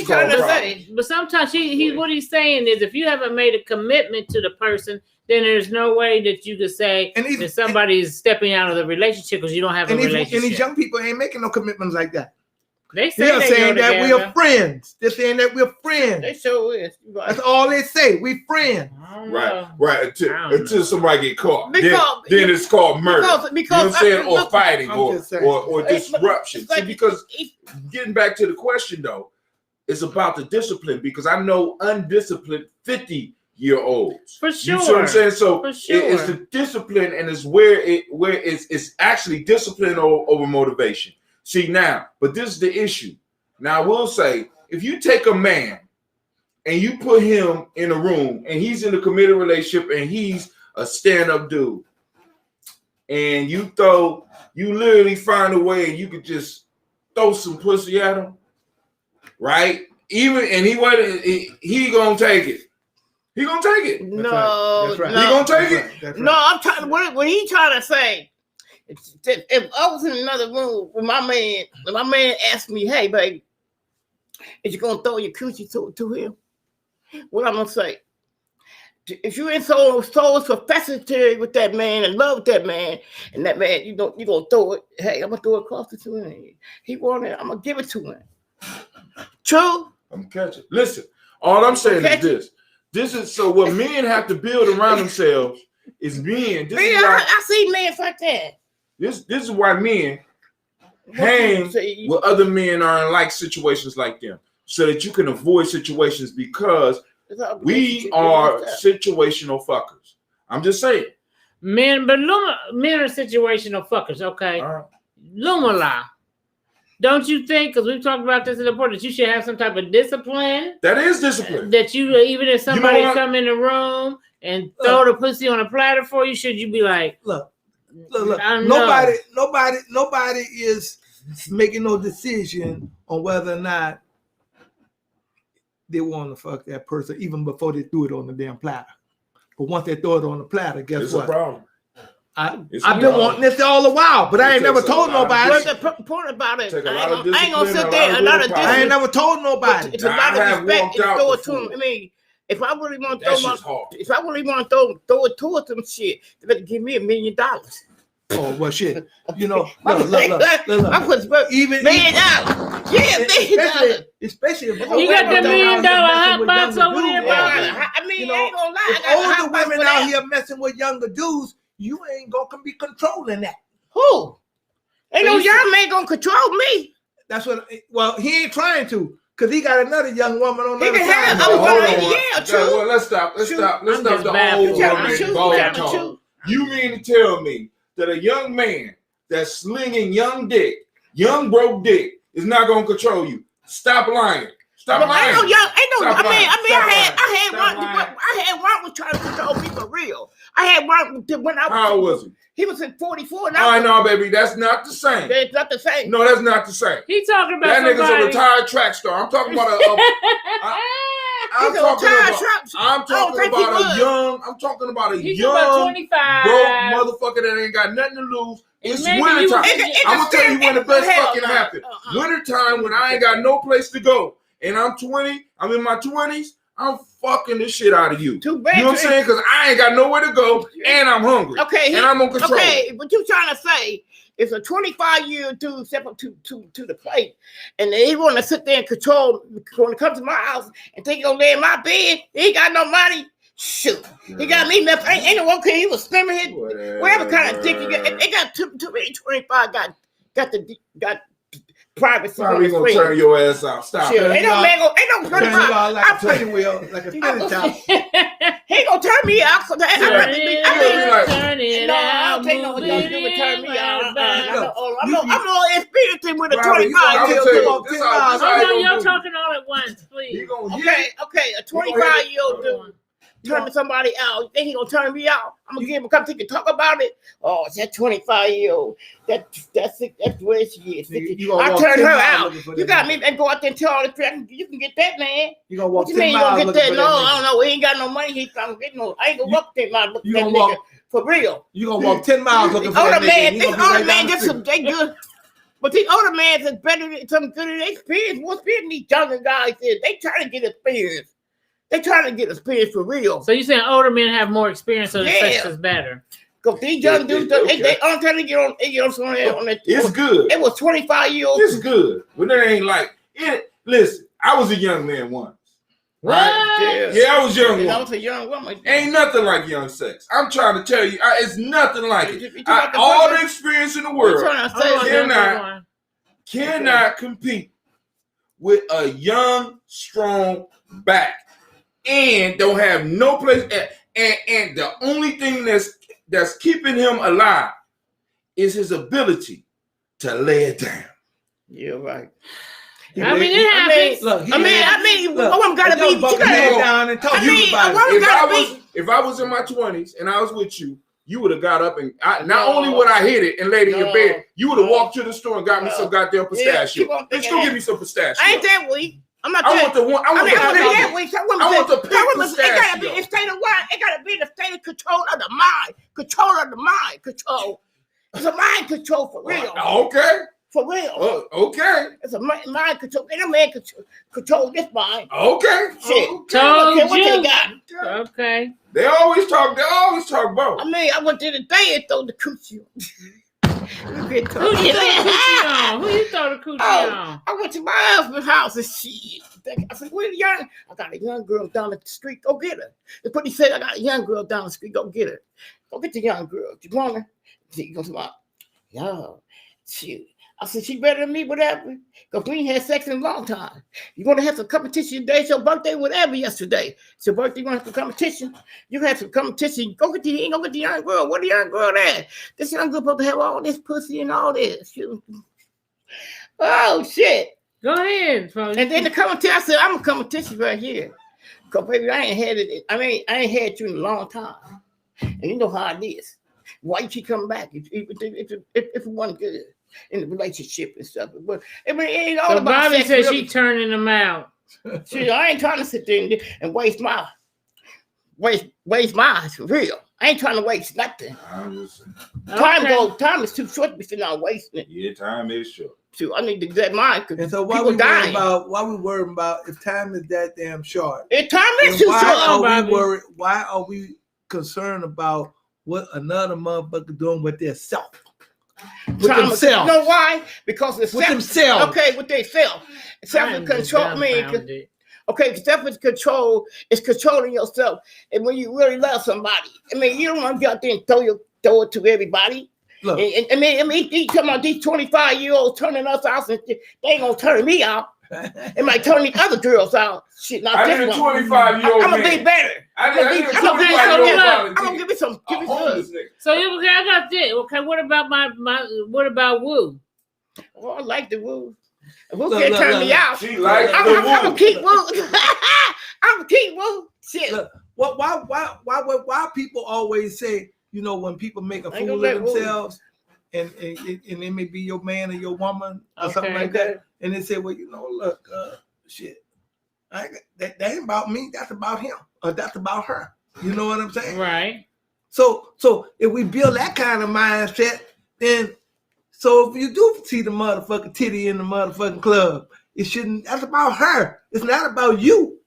trying to say? But sometimes what he's saying is if you haven't made a commitment to the person, then there's no way that you could say that somebody is stepping out of the relationship because you don't have a relationship. And these young people ain't making no commitments like that. They're saying that we're friends. They're saying that we're friends. They sure is. That's all they say. We friends. Right. Until somebody get caught. Then it's called murder. You know what I'm saying? Or fighting or disruption. See, because getting back to the question though, it's about the discipline because I know undisciplined 50-year-olds. For sure. You see what I'm saying? So sure. It's the discipline and it's where it's actually discipline over motivation. See now, but this is the issue. Now I will say, if you take a man and you put him in a room and he's in a committed relationship and he's a stand-up dude, and you literally find a way and you could just throw some pussy at him, right? He gonna take it. He gonna take it. No, That's right. no. He gonna take it. That's right. No, I'm trying. What he trying to say? If I was in another room with my man asked me, "Hey, baby, is you gonna throw your coochie to him?" What I'm gonna say? If you ain't so sophisticated with that man and love that man, and that man, you gonna throw it. Hey, I'm gonna throw it across to him. He want it. I'm gonna give it to him. True. I'm catching. Listen, all I'm saying is this. This is so what men have to build around themselves is men. I see men like that. This is why men hang with other men are in like situations like them, so that you can avoid situations because we are situational fuckers. I'm just saying. Men are situational fuckers. Okay. All right. Lumala. Don't you think, because we've talked about this in the report, that you should have some type of discipline? That is discipline. That you, even if somebody come in the room and throw the pussy on a platter for you, should you be like, look. Nobody is making no decision on whether or not they want to fuck that person even before they threw it on the damn platter. But once they throw it on the platter, guess it's what? A problem. I've been wanting this all the while, but I ain't never told nobody. What's the point about it? I ain't gonna sit there and not a discipline. I ain't never told nobody. It's a lot of respect to throw it to him. I mean, if I really want to throw it towards them, shit, they better give me $1 million. Oh well, shit. You know, look. I put even $1 million. Yeah, $1 million. Especially if you got the $1 million hot box over there, I mean, I ain't gonna lie. If older women out here messing with younger dudes, you ain't gonna be controlling that. Who? Ain't no young man gonna control me. That's what. Well, he ain't trying to, cause he got another young woman on the other side. True. Well, let's stop. Let's stop the whole woman talk. You mean to tell me that a young man that's slinging young broke dick is not gonna control you? Stop lying. Stop lying. I had one was trying to control me for real. I had one when I was. How was he? He was in 44. I know, baby. That's not the same. It's not the same. No, that's not the same. He talking about that nigga's a retired track star. I'm talking about I'm talking about a young 25 broke motherfucker that ain't got nothing to lose. It's wintertime. I'm gonna tell you when the best fucking happen. Wintertime when I ain't got no place to go. And I'm 20, I'm in my 20s, I'm fucking the shit out of you. Too bad. You know what I'm saying? Because I ain't got nowhere to go and I'm hungry. Okay. And I'm gonna control. Okay, what you trying to say is a 25-year-old dude step up to the plate and he want to sit there and control when it comes to my house and think he's gonna lay in my bed. He ain't got no money. Shoot. He got me left. Ain't no one he was slimming his whatever kind of dick you got. They got too many 25 got privacy. Probably gonna turn your ass out. Stop. Sure. Ain't no man gonna like a training wheel, like a spinning top. He ain't gonna turn me out for that. Turn it out. I don't take no young dude to turn me out. I'm more experienced with a 25-year-old dude. Y'all talking all at once, please. Okay, a 25-year-old dude. Turn somebody out. You think he gonna turn me out? I'm gonna give him a couple to talk about it. Oh, it's that 25-year-old. That's where she is. I turned her out. You got me and go out there and tell all the friends. You can get that man. You gonna walk 10 miles? You gonna get that? No, I don't know. He ain't got no money. He trying to get no. I ain't gonna walk 10 miles looking at that nigga for real. You gonna walk 10 miles looking for that nigga. These older men, they good. But these older men is better than some good experience. What's being these younger guys is they trying to get experience. They trying to get experience for real. So you saying older men have more experience, so the sex is better? Because these young dudes, they aren't trying to get on that. It's good. It was 25-year-old. It's good. But it ain't like it. Listen, I was a young man once. Right? Yeah, I was young. I was a young woman. Ain't nothing like young sex. I'm trying to tell you, it's nothing like it. All the experience in the world cannot compete with a young, strong back. And don't have no place, and the only thing that's keeping him alive is his ability to lay it down. Yeah, right. I mean, it happens. Look, I mean, a woman gotta be. She buck gotta, down and talk I mean, about a woman gotta be. If I was in my 20s and I was with you, you would have got up and not only would I hit it and laid in your bed, you would have walked to the store and got me some goddamn pistachio. Let's go get me some pistachio. I ain't that weak. I'm not. I want the one. I want the pink pistachio. It state of what? It gotta be the state of control of the mind. Control of the mind. Control. It's a mind control for real. Okay. For real. Okay. It's a mind control. Ain't a man control this mind. Okay. Shit. Told what you. they got. Okay. They always talk about. I mean, I went to the day and throw the coochie. Who you throw the coochie on? Who you throw the coochie on? I went to my husband's house and shit. I said, "Where's the young? I got a young girl down the street. Go get her." That's what he said. I got a young girl down the street. Go get her. Go get the young girl. You want her? He goes, "Yo, shoot." I said, "She better than me, whatever. Because we ain't had sex in a long time. You want to have some competition today? It's your birthday, whatever, yesterday. It's your birthday, you want to have some competition? You have some competition. Go get the young girl. Where the young girl at? This young girl supposed to have all this pussy and all this. Shoot. Oh, shit. Go ahead. And then the competition, I said, I'm a competition right here. Because, baby, I ain't had you in a long time. And you know how it is. Why you keep coming back? If it wasn't good in the relationship and stuff. But I mean, it ain't all so about Bobby sex, said really. she turning them out. See, I ain't trying to sit there and waste mine for real. I ain't trying to waste nothing. Time is too short to be sitting down wasting it. Yeah, time is short. So I need to get mine. And so why we worrying about if time is that damn short? If time is too short, why are we concerned about what another motherfucker doing with their self? With themselves. You know why? Because it's with themselves. Okay, with themselves. Self-control means okay, self-control is controlling yourself. And when you really love somebody, I mean, you don't want to get out there and throw it to everybody. Look, and I mean, you talking about these 25-year-olds turning us out, and they ain't gonna turn me out. It might turn the other girls out. Shit, not I this need a one. 25-year-old I'm gonna be better. I'm gonna give me some. Give me some. So okay, I got this. Okay, what about what about Woo? Oh, I like the Woo. Woo can't turn me out. She likes I'm gonna keep Woo. I'm gonna keep Woo. Shit. Look, why people always say, you know, when people make a fool of themselves, and it may be your man or your woman or something like that, and they say, well, you know, look, shit, that ain't about me. That's about him, or that's about her. You know what I'm saying? Right. So if we build that kind of mindset, then so if you do see the motherfucking titty in the motherfucking club, it shouldn't. That's about her. It's not about you.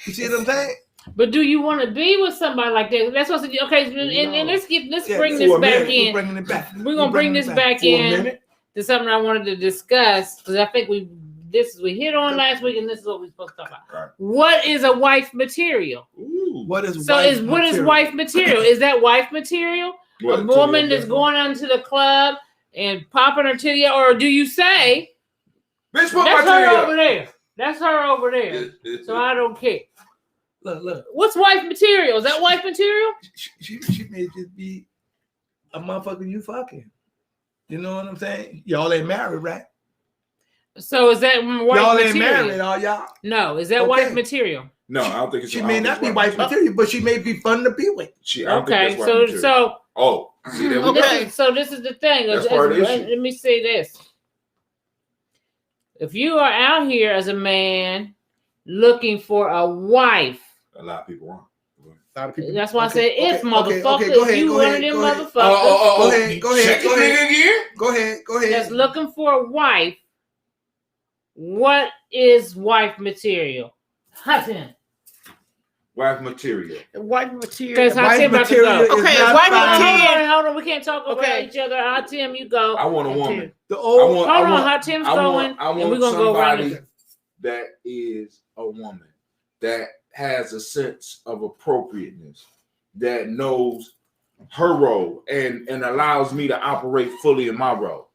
You see what I'm saying? But do you want to be with somebody like that? That's what I said. Okay, and let's bring this back in. We're bringing it back. We're gonna bring this back in to something I wanted to discuss because I think we hit on last week, and this is what we're supposed to talk about. Right. What is a wife material? Ooh. What is wife material? Is that wife material? What, a woman that's going on to the club and popping her titty, or do you say bitch, put that's my her titty over there? That's her over there. So I don't care. Look. What's wife material? Is that wife material? She may just be a motherfucker you fucking. You know what I'm saying? Y'all ain't married, right? So is that wife y'all material? Ain't married, are y'all? No, is that wife material? No, I don't think it's. She may not be wife material, but she may be fun to be with. Okay, so oh, see, there we go. So this is the thing. Let me say this: if you are out here as a man looking for a wife, a lot of people wrong. That's why I said if motherfucker, you one of them motherfuckers. Go ahead. That's looking for a wife. What is wife material? Hatim. Wife material. Wife material. Because Hatim about to go. Okay, wife material. Hold on, we can't talk over each other. Hatim, you go. I want a woman. Hatim's going. I want we're gonna go around that is a woman that has a sense of appropriateness, that knows her role and allows me to operate fully in my role.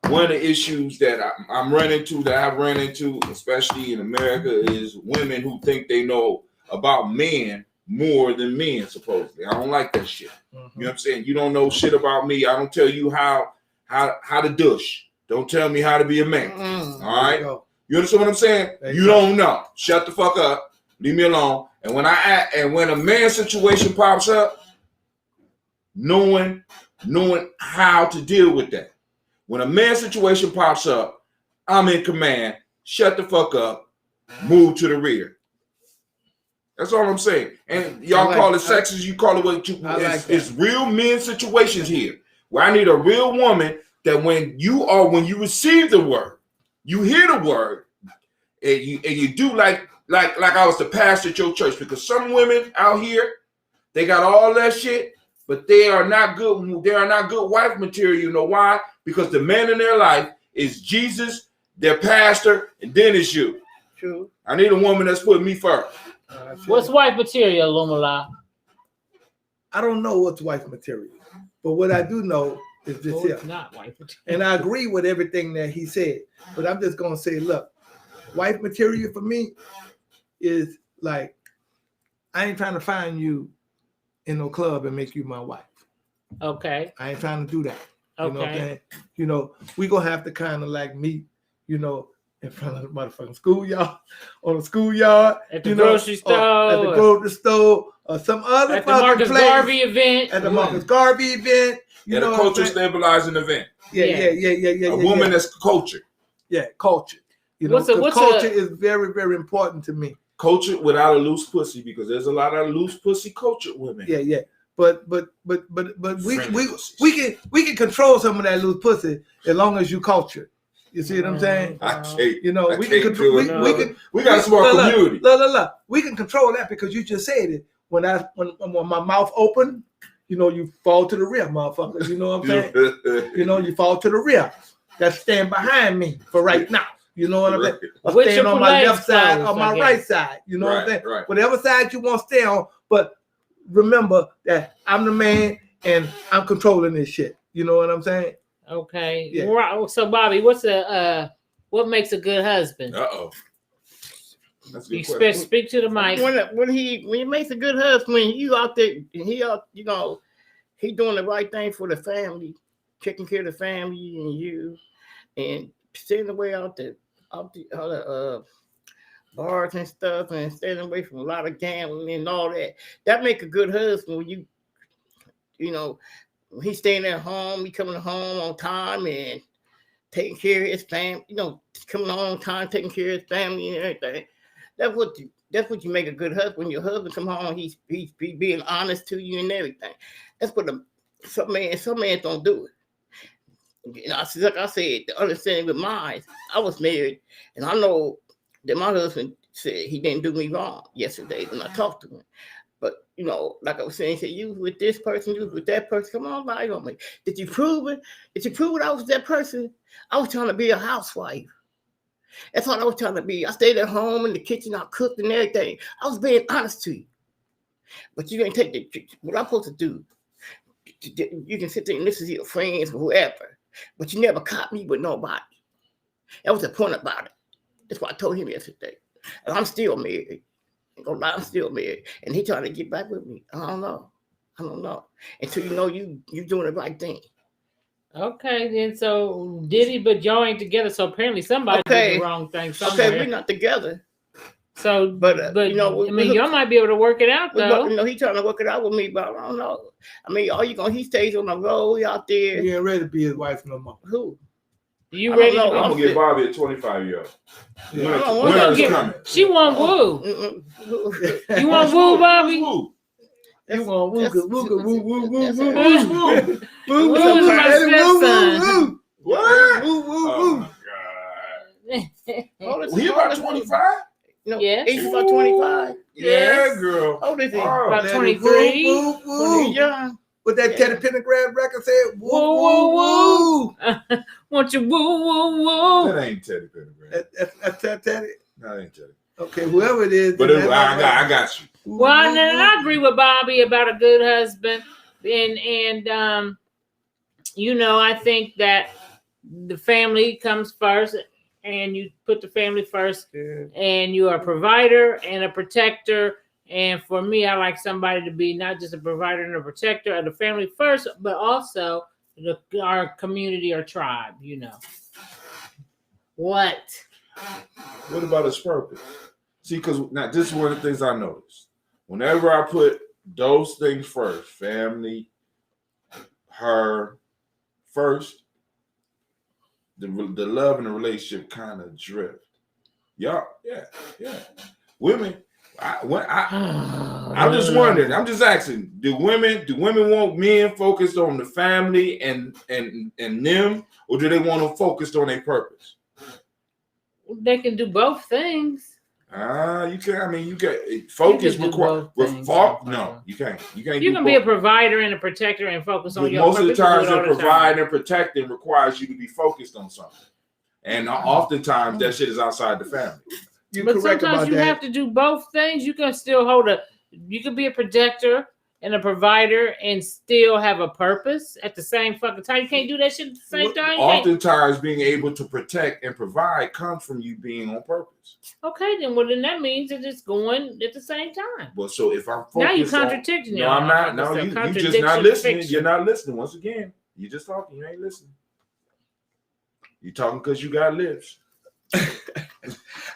One of the issues that I've run into, especially in America, is women who think they know about men more than men, supposedly. I don't like that shit. Mm-hmm. You know what I'm saying? You don't know shit about me. I don't tell you how to douche. Don't tell me how to be a man. Mm-hmm. All right? You understand what I'm saying? Exactly. You don't know. Shut the fuck up. Leave me alone. And when when a man situation pops up, knowing how to deal with that. When a man situation pops up, I'm in command. Shut the fuck up. Move to the rear. That's all I'm saying. And y'all call it sexist. You call it what you. It's real men situations here where I need a real woman that when you receive the word, you hear the word, and you do like I was the pastor at your church, because some women out here, they got all that shit, but they are not good. They are not good wife material. You know why? Because the man in their life is Jesus, their pastor, and then it's you. True. I need a woman that's putting me first. What's wife material, Lumala? I don't know what's wife material, but what I do know is this here. It's not wife material. And I agree with everything that he said, but I'm just gonna say, look, wife material for me is like, I ain't trying to find you in no club and make you my wife. Okay. I ain't trying to do that. You know what I'm Okay. saying? You know, we gonna have to kind of like meet, you know, in front of the motherfucking schoolyard, on the schoolyard, At the you know, grocery store. at the grocery store, or some other At the Marcus place, Garvey event. at the Marcus Garvey event. You At know a what I'm culture saying? stabilizing event. Yeah. A woman that's cultured. Yeah, culture. You know, culture is very, very important to me. Culture without a loose pussy, because there's a lot of loose pussy cultured women. Yeah. But we can control some of that loose pussy as long as you culture. You see what I'm saying? I can't. You know, we can control. We got a small community. Look. We can control that because you just said it. When my mouth open, you know, you fall to the rear, motherfucker. You know what I'm saying? You know, you fall to the rear. That's stand behind me for right now. You know what I'm saying? Or stand on my left side or my right side. You know what I'm saying? Right. Whatever side you want to stay on. But remember that I'm the man and I'm controlling this shit. You know what I'm saying? Okay. Yeah. Right. So Bobby, what makes a good husband? Uh-oh. That's a good You question. speak to the mic. When he makes a good husband, you out there, he doing the right thing for the family, taking care of the family and you, and staying away out the bars and stuff, and staying away from a lot of gambling and all that. That make a good husband when you know, when he's staying at home, he coming home on time and taking care of his family, you know, coming home on time, taking care of his family and everything. That's what you make a good husband. When your husband come home, he's being honest to you and everything. That's what some men don't do it. You know, like I said, the understanding with mine, I was married, and I know that my husband said he didn't do me wrong yesterday when I talked to him. But, you know, like I was saying, he said, you was with this person, you was with that person. Come on, lie on me. Did you prove it? Did you prove it I was that person? I was trying to be a housewife. That's what I was trying to be. I stayed at home in the kitchen, I cooked and everything. I was being honest to you. But you ain't take what I'm supposed to do. You can sit there and listen to your friends or whoever, but you never caught me with nobody. That was the point about it. That's what I told him yesterday. And I'm still married. I'm still married. And he trying to get back with me. I don't know. Until you know you doing the right thing. Okay, then so Diddy, but y'all ain't together. So apparently somebody did the wrong thing somewhere. Okay, we're not together. So, but you know, I mean, y'all might be able to work it out though. You know, he trying to work it out with me, but I don't know. I mean, he stays on the road out there. He ain't ready to be his wife no more. Who? You ready? know. I'm gonna get Bobby a 25-year-old. Yeah. She want woo. You want woo, Bobby? You want woo, woo. Woo is my stepson. What? Woo. Oh my God. He about 25? No, Yes. He's about 25. Yeah, girl. How old is he? About 23. He's young. What that Teddy Pendergrass record said? Woo. Want you woo. That ain't Teddy Pendergrass. That's Teddy. No, that ain't Teddy. Okay, whoever it is. But I got you. Well, I agree with Bobby about a good husband, and you know, I think that the family comes first, and you put the family first, and you are a provider and a protector. And for me, I like somebody to be not just a provider and a protector of the family first, but also our community or tribe. You know what? What about his purpose? See, because now this is one of the things I noticed. Whenever I put those things first, family, her first, the love and the relationship kind of drift. Yeah. Women, I'm just wondering. I'm just asking: Do women want men focused on the family and them, or do they want them focused on their purpose? They can do both things. You can. I mean, you can focus. No, you can't. You can't. You can be a provider and a protector and focus on your purpose. Most of the times, the providing and protecting requires you to be focused on something, and oftentimes that shit is outside the family. But sometimes you have to do both things. You can still you can be a protector and a provider and still have a purpose at the same fucking time. You can't do that shit at the same time. Oftentimes, being able to protect and provide comes from you being on purpose. Okay, then that means that it's going at the same time. Well, so if I'm focused, now you're contradicting. No, I'm not. No, you just not listening. Fiction. You're not listening. Once again, you just talking. You ain't listening. You talking because you got lips.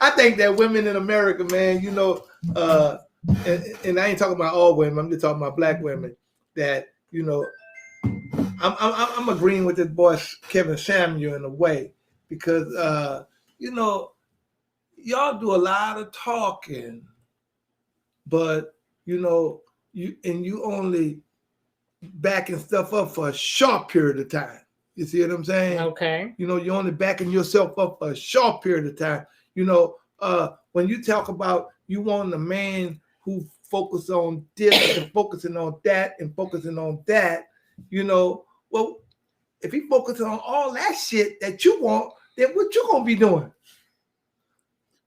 I think that women in America, man, you know, and I ain't talking about all women. I'm just talking about black women. That, you know, I'm agreeing with this boy Kevin Samuel in a way because you know, y'all do a lot of talking, but you know, you only backing stuff up for a short period of time. You see what I'm saying? Okay. You know, you're only backing yourself up for a short period of time. You know, when you talk about you want a man who focus on this and focusing on that and focusing on that, you know, well, if he focuses on all that shit that you want, then what you gonna be doing?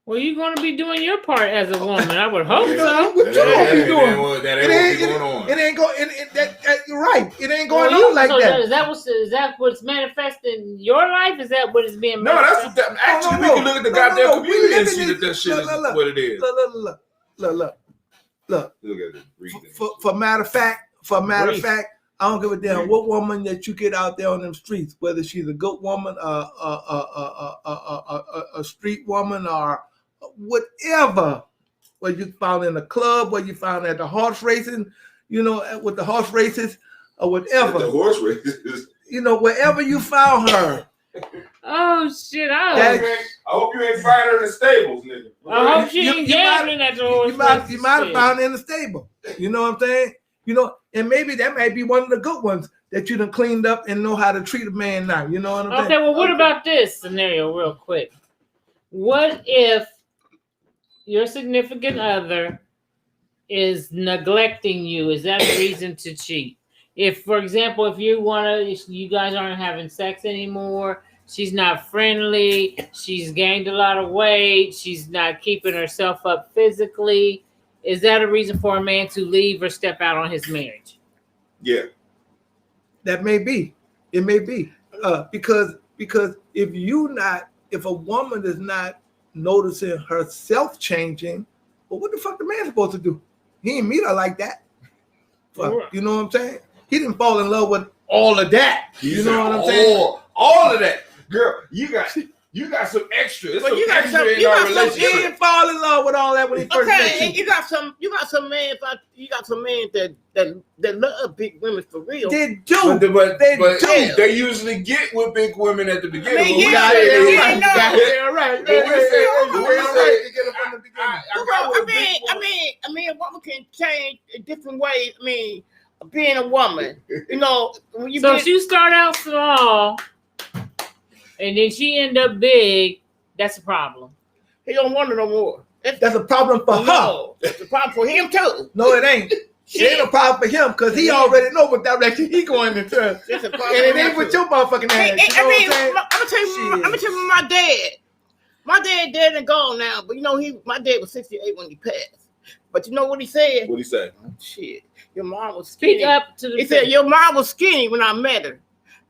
Well, you're going to be doing your part as a woman. I would hope so. What you gonna be doing? That ain't going on. It ain't going. You're right. It ain't going on like that. Is that what's manifesting in your life? Is that what is being? No, that's actually we can look at the goddamn community and see that shit is what it is. Look. Look at it. For matter of fact, I don't give a damn what woman that you get out there on them streets, whether she's a good woman, a street woman, or whatever. Whether you found in a club, whether you found at the horse racing, you know, with the horse races, or whatever. The horse races. You know, wherever you found her. Oh shit! I hope you ain't find her in the stables, nigga. I hope she ain't gambling at the horse races. You might have found her in the stable. You know what I'm saying? You know, and maybe that might be one of the good ones that you done cleaned up and know how to treat a man now. You know what I'm saying? Okay, well, what about this scenario real quick? What if your significant other is neglecting you? Is that a reason to cheat? If, for example, if you guys aren't having sex anymore, she's not friendly, she's gained a lot of weight, she's not keeping herself up physically, is that a reason for a man to leave or step out on his marriage? Yeah. That may be. It may be. Because if a woman is not noticing herself changing, well, what the fuck the man supposed to do? He ain't meet her like that. Fuck, you know what I'm saying? He didn't fall in love with all of that. You know what I'm saying? All of that. Girl, you got some extra. It's some extra in our relationship. He didn't fall in love with all that when he first met you. You got some men that love big women for real. They do. But they usually get with big women at the beginning. I mean, a woman can change in different ways. I mean, being a woman, you know. If you start out small and then she end up big, that's a problem. He don't want her no more. That's a problem for her. It's a problem for him too. No, it ain't. It ain't a problem for him because he already know what direction he going into. It's a problem. And it ain't with your motherfucking ass. I'm gonna tell you my dad. My dad dead and gone now, but you know my dad was 68 when he passed. But you know what he said? What he say? Oh, shit, your mom was skinny. Speak up to the. He said your mom was skinny when I met her.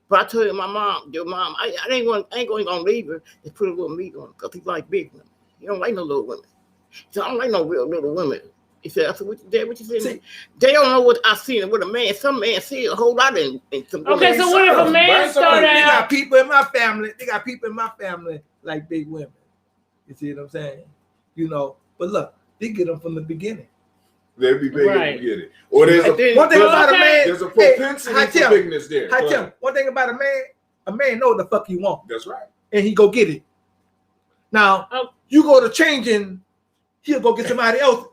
But I told your mom, I ain't going to leave her. Just put a little meat on her because he like big women. He don't like no little women. He said, I don't like no real little women. He said, I said, what you said? They don't know what I seen with a man. Some man see a whole lot in some women. Okay, so what if a man start out? They got people in my family like big women. You see what I'm saying? You know, but look, they get them from the beginning. They'll be big Right. to get it. Or there's One thing about a man, there's a propensity for bigness there. I tell you, one thing about a man know what the fuck he want. That's right. And he go get it. Now, you go to changing, he'll go get somebody else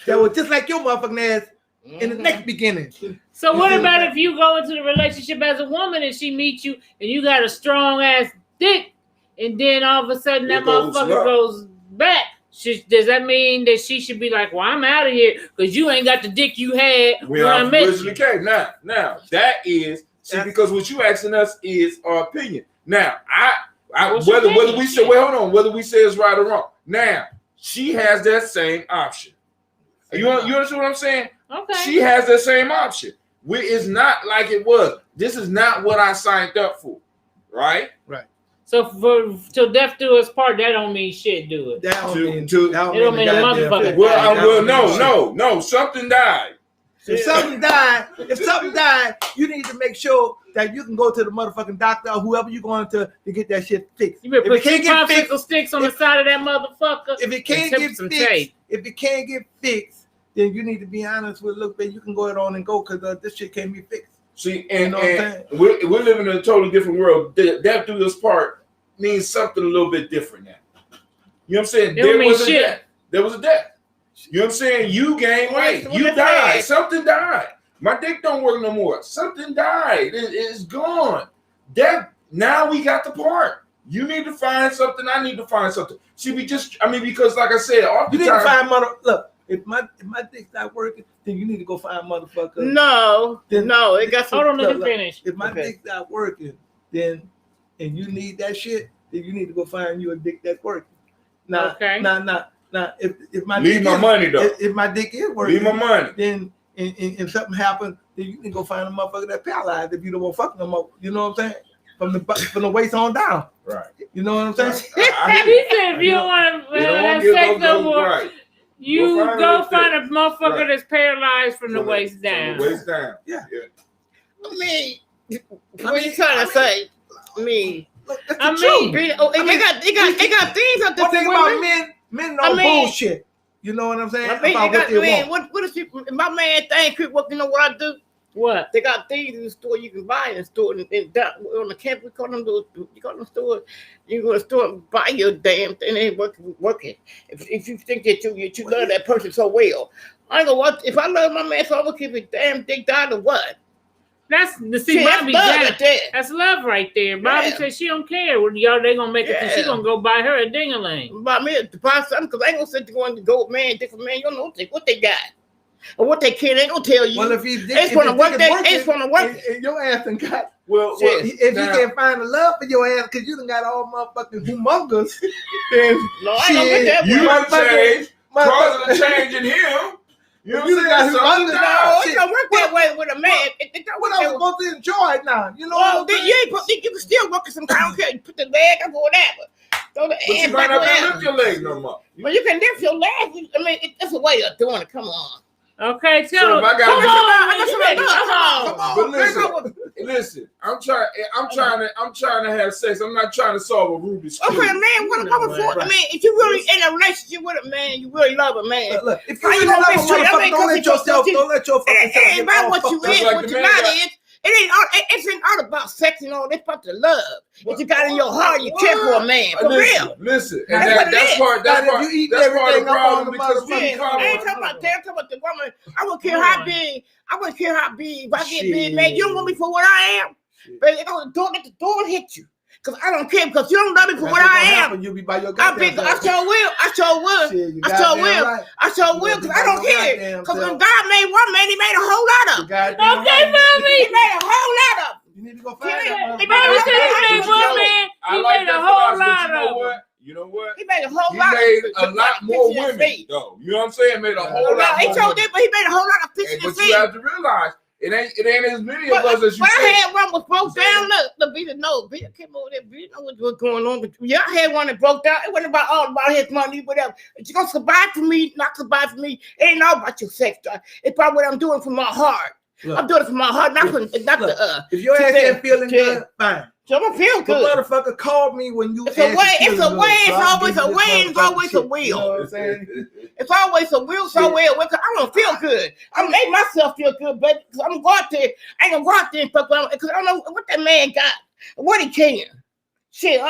that was just like your motherfucking ass in the next beginning. So what about if you go into the relationship as a woman and she meets you and you got a strong ass dick, and then all of a sudden that motherfucker goes back? Does that mean that she should be like, well, I'm out of here because you ain't got the dick you had when I met you? Now that is because what you asking us is our opinion. Now, whether we say whether we say it's right or wrong. Now, she has that same option. You understand what I'm saying? Okay. She has that same option. It's not like it was. This is not what I signed up for, right? Right. So till death do us part, that don't mean shit, do it? That don't mean it don't mean a motherfucker. Well, no. Something died. If something died, you need to make sure that you can go to the motherfucking doctor or whoever you're going to get that shit fixed. You better put some popsicle sticks on the side of that motherfucker. If it can't get fixed, then you need to be honest with, look, babe, you can go ahead on and go because this shit can't be fixed. See, and we're living in a totally different world. Death do us part means something a little bit different now. You know what I'm saying? There was a death. There was a death. You know what I'm saying? You gained weight. You died. Something died. My dick don't work no more. Something died. It's gone. Death. Now we got the part. You need to find something. I need to find something. See, because like I said, you need to find look. If my dick's not working, then you need to go find motherfucker. No, it got some. Hold on, let me finish. If my dick's not working, then and you need that shit, then you need to go find you a dick that's working. Now, if my leave my money though. If my dick is working, leave my money. Then if something happens, then you can go find a motherfucker that's paralyzed if you don't want to fuck no more. You know what I'm saying? From the waist on down. Right. You know what I'm saying? He said if you don't want to have sex no more. Right. You go find a motherfucker that's paralyzed from the waist down. From the waist down. Yeah. I mean, what are you trying to say? They got things out there. One thing about men know bullshit. You know what I'm saying? What is people? My man think, you know what I do? What? They got things in the store you can buy in the store. And on the campus, you call them store. You go to the store and buy your damn thing. It ain't working. If you think that you love that person so well, I go, what? If I love my man, so I'm gonna keep his damn dick down or what? That's Bobby. That's love right there. Bobby said she don't care. They gonna make it. She gonna go buy her a ding-a-ling. Buy me to buy something because I ain't gonna sit there going to go man, different man. You don't know what they got. Or what they can, they gonna tell you. Well, it's gonna work. It's gonna work. And your ass done got. Well, if you can't find the love for your ass because you done got all motherfucking humongous, then no, I don't get that. You might change, causing a change in him. You know what I'm saying? No, it don't work that way with a man. What I was supposed to enjoy it now? You know. Well, you can still work it sometimes. I don't care. You put the leg up or whatever. But you might not be able to lift your leg no more. But you can lift your leg. I mean, it's a way of doing it. Come on. Okay, tell so if I come on. Listen. I'm trying to have sex. I'm not trying to solve a Rubik's Cube. Okay, man. What for? I mean, if you really in a relationship with a man, you really love a man. Look, if you really love a motherfucker, don't let your fucking self. It ain't about what you is, what you not is. It ain't all about sex and all. It's about the love. If you got in your heart, you care for a man. For real. Listen, and that's part of the problem because I ain't talking about the woman. I wouldn't care how big. If I get big, man, you don't want me for what I am. But don't let the door hit you. Because I don't care, because you don't love me for what I am. You'll be by your I sure will. I sure will, because I don't care. Because when God made one man, he made a whole lot of them. Okay, Bobby. He made a whole lot of them. You need to go find that. Bobby said he made one man. He made a whole lot of them. You know what? He made a whole lot. He made a lot more women, though. You know what I'm saying? Made a whole lot more women. But he made a whole lot of fish. But you have to realize, it ain't as many of us as you think. I had one was broke down. Look, Vita came over there. Vita know what's going on. But yeah, I had one that broke down. It wasn't all about his money, whatever. It's gonna survive for me, not survive for me. It ain't all about your sex drive. It's about what I'm doing from my heart. Look, I'm doing it from my heart, not the. If your ass ain't feeling good, fine. So I feel The good. motherfucker called me when you. It's a way. It's a way. It's always a way. It's always a You know will. what I'm saying? It's always a will. So will. Because I don't feel good. I made myself feel good, baby. Because I'm going out there. I ain't gonna go out there and fuck around. Because I don't know what that man got. What he can. Shit.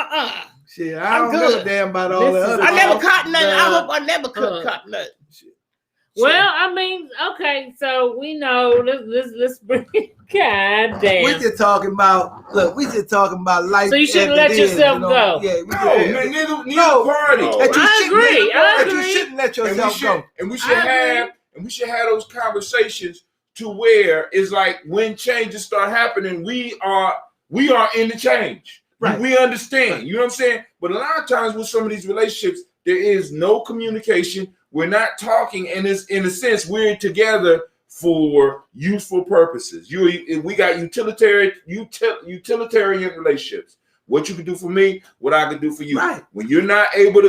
Shit, I don't I'm give good. a damn about all the other. I never caught nothing. I the- hope I never caught nothing. Well, I mean, okay, so we know. Let's bring it. God damn. We just talking about life. So you shouldn't as let it is, yourself you know? go. Yeah, No, man, neither party. No. That you I shouldn't agree, let- I that you agree. shouldn't let And we yourself should, go. and we I should have, agree. and we should have those conversations to where it's like when changes start happening, we are in the change. Right. We understand. Right. You know what I'm saying? But a lot of times with some of these relationships, there is no communication. We're not talking, and it's in a sense we're together for useful purposes. We got utilitarian relationships. What you can do for me, what I can do for you. Right. When you're not able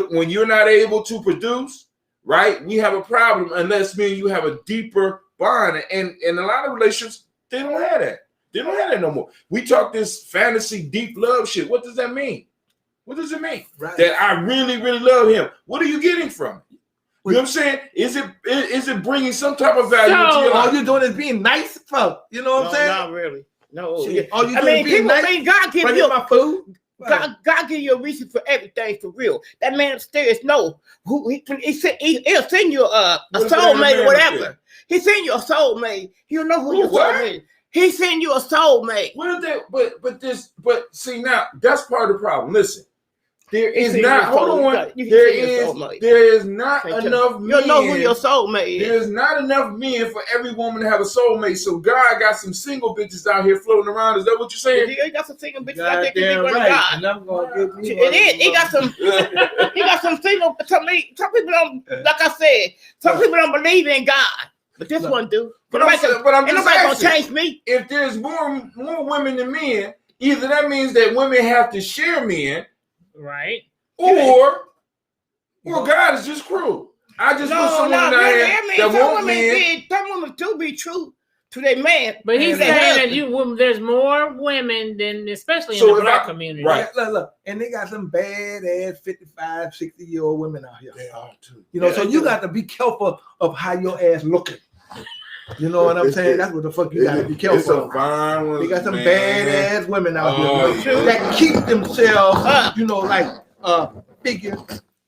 to produce, right? We have a problem unless me and you have a deeper bond. And a lot of relationships, they don't have that. They don't have that no more. We talk this fantasy deep love shit. What does that mean? What does it mean? Right. That I really, really love him. What are you getting from it? You know what I'm saying? Is it bringing some type of value So- to your All life? you're doing is being nice, fuck. You know what I'm saying? Not really. No. Shit, all you I doing mean, is being people nice. think God give Bring you in my food. God give you a reason for everything for real. That man upstairs, no, he'll send you a What if it ain't a soulmate man or whatever. upstairs? He send you a soulmate. He'll know who your What? soulmate is. He send you a soulmate. What if they, but see now that's part of the problem. Listen, there He is send not. you a Hold soul- on. you can There send your is soulmate. there is not Can't enough You'll men. know who your soulmate is. There's not enough men for every woman to have a soulmate. So God got some single bitches out here floating around. Is that what you're saying? He got some single bitches out there can be Goddamn one right. God. And I'm gonna give me It one of is. them He got some. He got some single. Some people don't. Like I said, some people don't believe in God, but this No. one do. But I'm Ain't just nobody gonna asking. change me. If there's more women than men, either that means that women have to share men, Right. or God is just cruel. I just put some women out really. here I mean, that some want women men. some women do be true to their man. But he's and their saying that husband. there's more women than, especially So in the if black I- community. right. Look. And they got some bad ass 55, 60-year-old women out here. They are too. You know, Yeah, so they you do. got to be careful of how your ass looking. You know what I'm saying? That's what the fuck you got to be It's careful a of. fine one. They got some man. bad ass women out Oh, here yeah. that keep themselves, Up. you know, like figure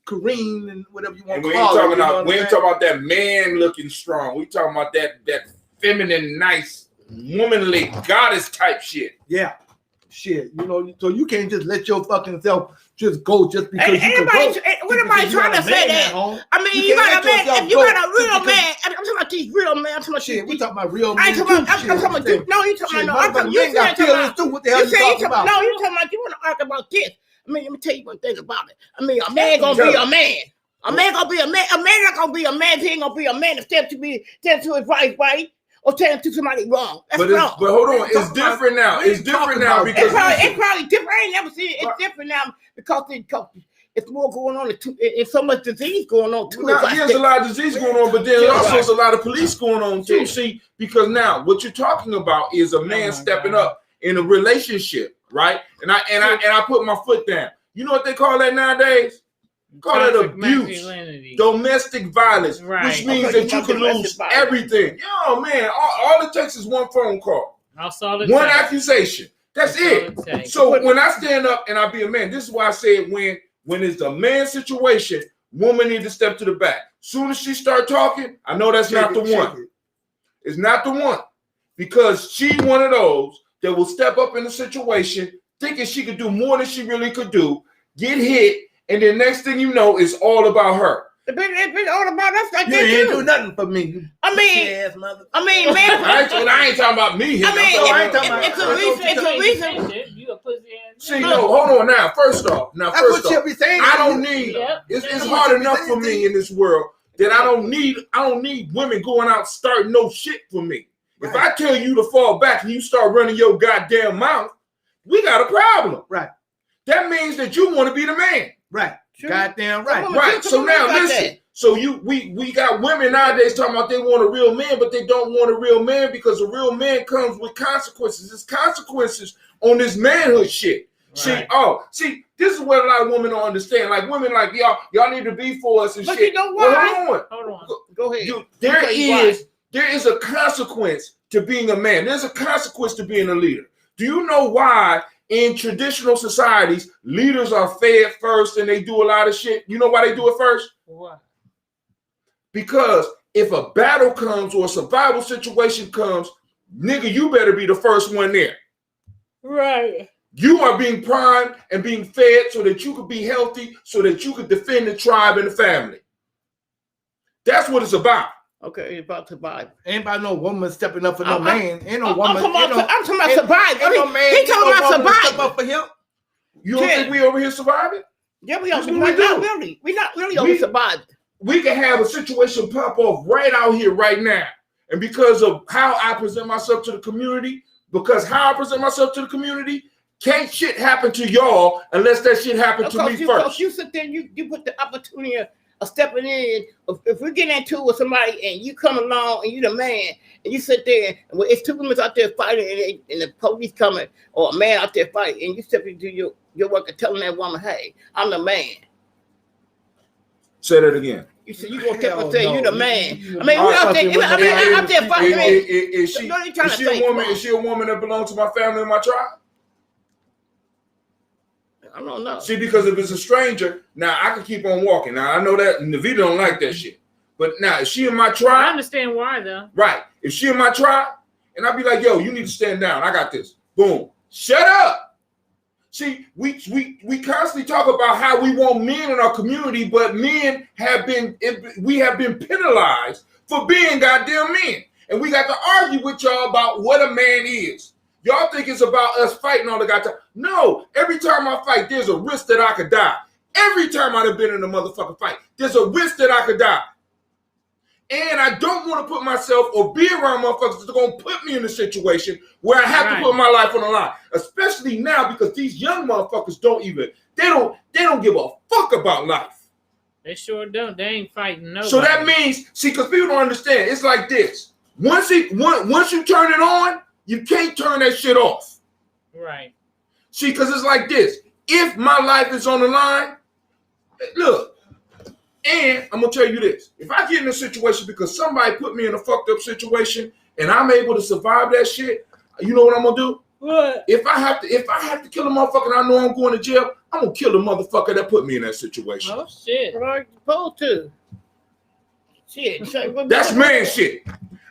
Kareem and whatever you want And to we ain't call it. talking you know about what we I'm ain't saying? talking about that man looking strong. We talking about that feminine, nice, womanly, goddess type shit. Yeah, shit. You know, so you can't just let your fucking self just go just because Ain't you can nobody- go. what nobody Because you trying got to a say man at that? home. I mean, You you can't got a let man. yourself If you go got a real just man, I'm talking about these real men. I'm talking about Shit, we these. talking about real I men ain't too. talking about. I'm shit. talking about you. No, you talking Shit, about. No, I'm talking. motherfucking You men got talking feelings about. too. What the hell You you say you talking talking. about? No, you talking about. You want to argue about this? I mean, let me tell you one thing about it. I mean, a man gonna be a man. A man gonna be a man. A man not gonna be a man. He ain't gonna be a man. Instead to his right, or tell him to somebody wrong. That's But wrong. hold on, We it's talking about- different now. we It's ain't different talking now about- because It's probably different. I ain't never seen it. It's different now because it's more going on. It's so much disease going on too. now, there's a lot of disease going on, but then Yeah, also right. there's a lot of police going on too. Yeah. See, because now what you're talking about is a man my stepping God. up in a relationship, right? And I put my foot down. You know what they call that nowadays? Call it Toxic abuse. masculinity. Domestic violence, Right. which means Okay, that you can domestic lose violence. everything. Yo, man, all it takes is one phone call, That's all it one takes. accusation. That's all it. it takes. So when I stand up and I be a man, this is why I said when it's a man situation, woman need to step to the back. Soon as she start talking, I know that's not the one. It's not the one, because she one of those that will step up in the situation thinking she could do more than she really could do, get hit, and then next thing you know, it's all about her. It's been all about us like You that ain't too. do nothing for me. You I mean, ass mother. man. I ain't talking about me. I mean, I ain't talking about- it's a reason. It's a reason. You a pussy ass. See, no, hold on now. First off, That's what she'll be saying. I don't need. Yep. It's That's what hard you enough saying, for me in this world that I don't need women going out starting no shit for me. If I tell you to fall back and you start running your goddamn mouth, we got a problem. Right. That means that you want to be the man. Right. Sure. Goddamn right. Come on. Right. So now Like listen. that. So we got women nowadays talking about they want a real man, but they don't want a real man because a real man comes with consequences. There's consequences on this manhood shit. See, this is what a lot of women don't understand. Like women, like y'all need to be for us and But shit. you know what? Well, Hold on. Go ahead. There is a consequence to being a man. There's a consequence to being a leader. Do you know why in traditional societies leaders are fed first and they do a lot of shit? You know why they do it first? Why? Because if a battle comes or a survival situation comes, nigga, you better be the first one there. Right. You are being primed and being fed so that you could be healthy, so that you could defend the tribe and the family. That's what it's about. Okay, it's about survival. Ain't about no woman stepping up for no man. Ain't no woman. I'm talking about survival. Ain't no man. He talking about Step survival. up for him. You don't think we over here surviving? Yeah, we That's are. what We're we do. not really. We're not really over surviving. We can have a situation pop off right out here, right now. And because of how I present myself to the community, can't shit happen to y'all unless that shit happened to me first. Because you sit there, you put the opportunity of stepping in. If we get into it with somebody and you come along and you the man, and you sit there, and it's two women out there fighting and the police coming, or a man out there fighting, and you step into your work and telling that woman, hey, I'm the man. Say that again. You said you gonna step and say you the man. You I mean, we out there. I mean, out there fighting. Is she a woman that belongs to my family and my tribe? I don't know. See, because if it's a stranger, now I can keep on walking. Now I know that Navita don't like that shit. But now, if she in my tribe, I understand why though. right? If she in my tribe, and I'd be like, yo, you need to stand down. I got this. Boom. Shut up. See, we constantly talk about how we want men in our community, but men have been penalized for being goddamn men. And we got to argue with y'all about what a man is. Y'all think it's about us fighting all the goddamn. No, every time I fight, there's a risk that I could die. Every time I've been in a motherfucking fight, there's a risk that I could die. And I don't want to put myself or be around motherfuckers that are going to put me in a situation where I have to put my life on the line. Especially now because these young motherfuckers don't give a fuck about life. They sure don't. They ain't fighting nobody. So that means, see, because people don't understand. It's like this. Once you turn it on, you can't turn that shit off. Right. See, because it's like this. If my life is on the line, look, and I'm going to tell you this. If I get in a situation because somebody put me in a fucked up situation and I'm able to survive that shit, you know what I'm going to do? What? If I have to kill a motherfucker and I know I'm going to jail, I'm going to kill the motherfucker that put me in that situation. Oh, shit. What are you supposed to? Shit. That's man shit.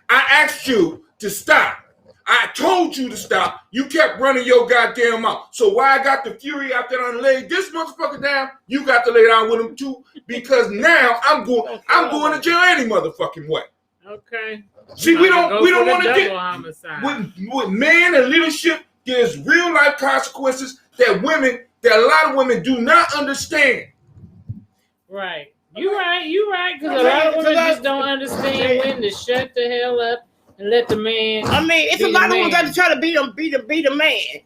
I asked you to stop. I told you to stop. You kept running your goddamn mouth. So why I got the fury after I laid this motherfucker down, you got to lay down with him too. Because now I'm going to jail any motherfucking way. Okay. See, we don't want to get homicide. with man and leadership. There's real life consequences that a lot of women do not understand. Right. You're right. Because a lot of women just don't understand when to shut the hell up and let the man. I mean, it's a lot of them that try to be the man.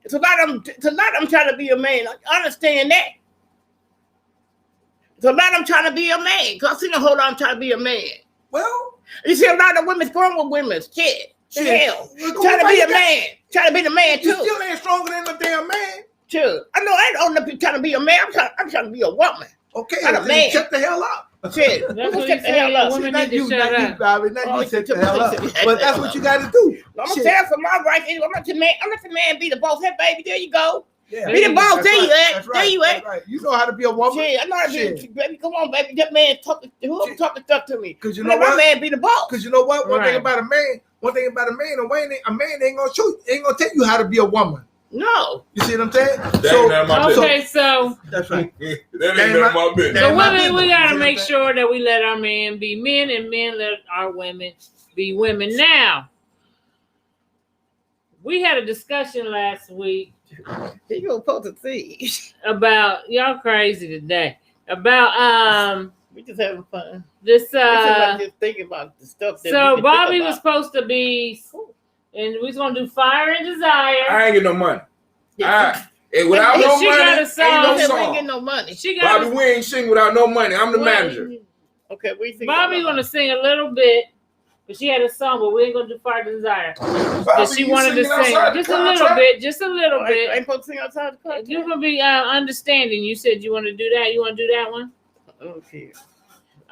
It's a lot of them trying to be a man. I understand that. It's a lot of them trying to be a man. Because I see the whole lot of them trying to be a man. Well, you see a lot of women going with women. Shit. The hell. Trying to be a man. Trying to be the man too. You still ain't stronger than a damn man. Sure. I know I ain't on trying to be a man. I'm trying to be a woman. Okay, not a man. Shut the hell up. Shit. That's what Shut the hell up. Women need to shut up. Bobby. Not you shut the hell up. But that's what you got to do. I'm gonna stand for my rights. I'm not the man. I'm not the man. Be the boss. Hey, baby, there you go. Yeah. Be the boss. There you at. That's There you at. Right. You know how to be a woman. Shit, I know how to be. Baby, come on, baby. That man talking stuff to me. Because you know what? My man be the boss. Because you know what? One thing about a man, a man ain't gonna tell you how to be a woman. No. You see what I'm saying? So that's right. That ain't none of my business. So women, we gotta make sure that we let our men be men and men let our women be women. Now, we had a discussion last week. You were supposed to see about y'all crazy today. About we just having fun. This just thinking about the stuff. So Bobby was supposed to be, and we was gonna do Fire and Desire. I ain't get no money. Without no money, got a ain't song. no We song. ain't getting no money. She got Bobby, we ain't sing without no money. I'm the manager. Okay, we sing. Bobby's gonna sing a little bit, But she had a song, but we ain't gonna do Fire Desire. Bobby, But she you wanted to singing sing outside the just a little contract? bit, I ain't supposed to sing outside the contract. You're gonna be understanding. You said you want to do that. You want to do that one? Okay.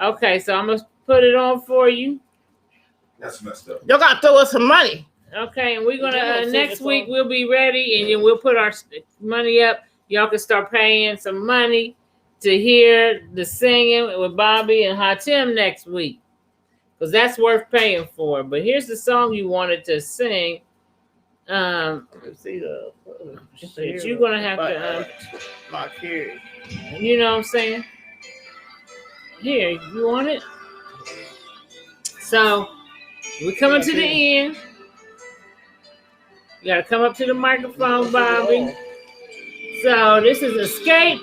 Okay, so I'm gonna put it on for you. That's messed up. Y'all gotta throw us some money. Okay, and we're gonna Yeah, sing next the week song. we'll be ready, and then we'll put our money up. Y'all can start paying some money to hear the singing with Bobby and Hatim next week, because that's worth paying for. But here's the song you wanted to sing. Let's see That you're gonna have to, my kid. you know what I'm saying? Here, you want it? So we're coming to the end. You gotta come up to the microphone, Bobby. So this is Escape.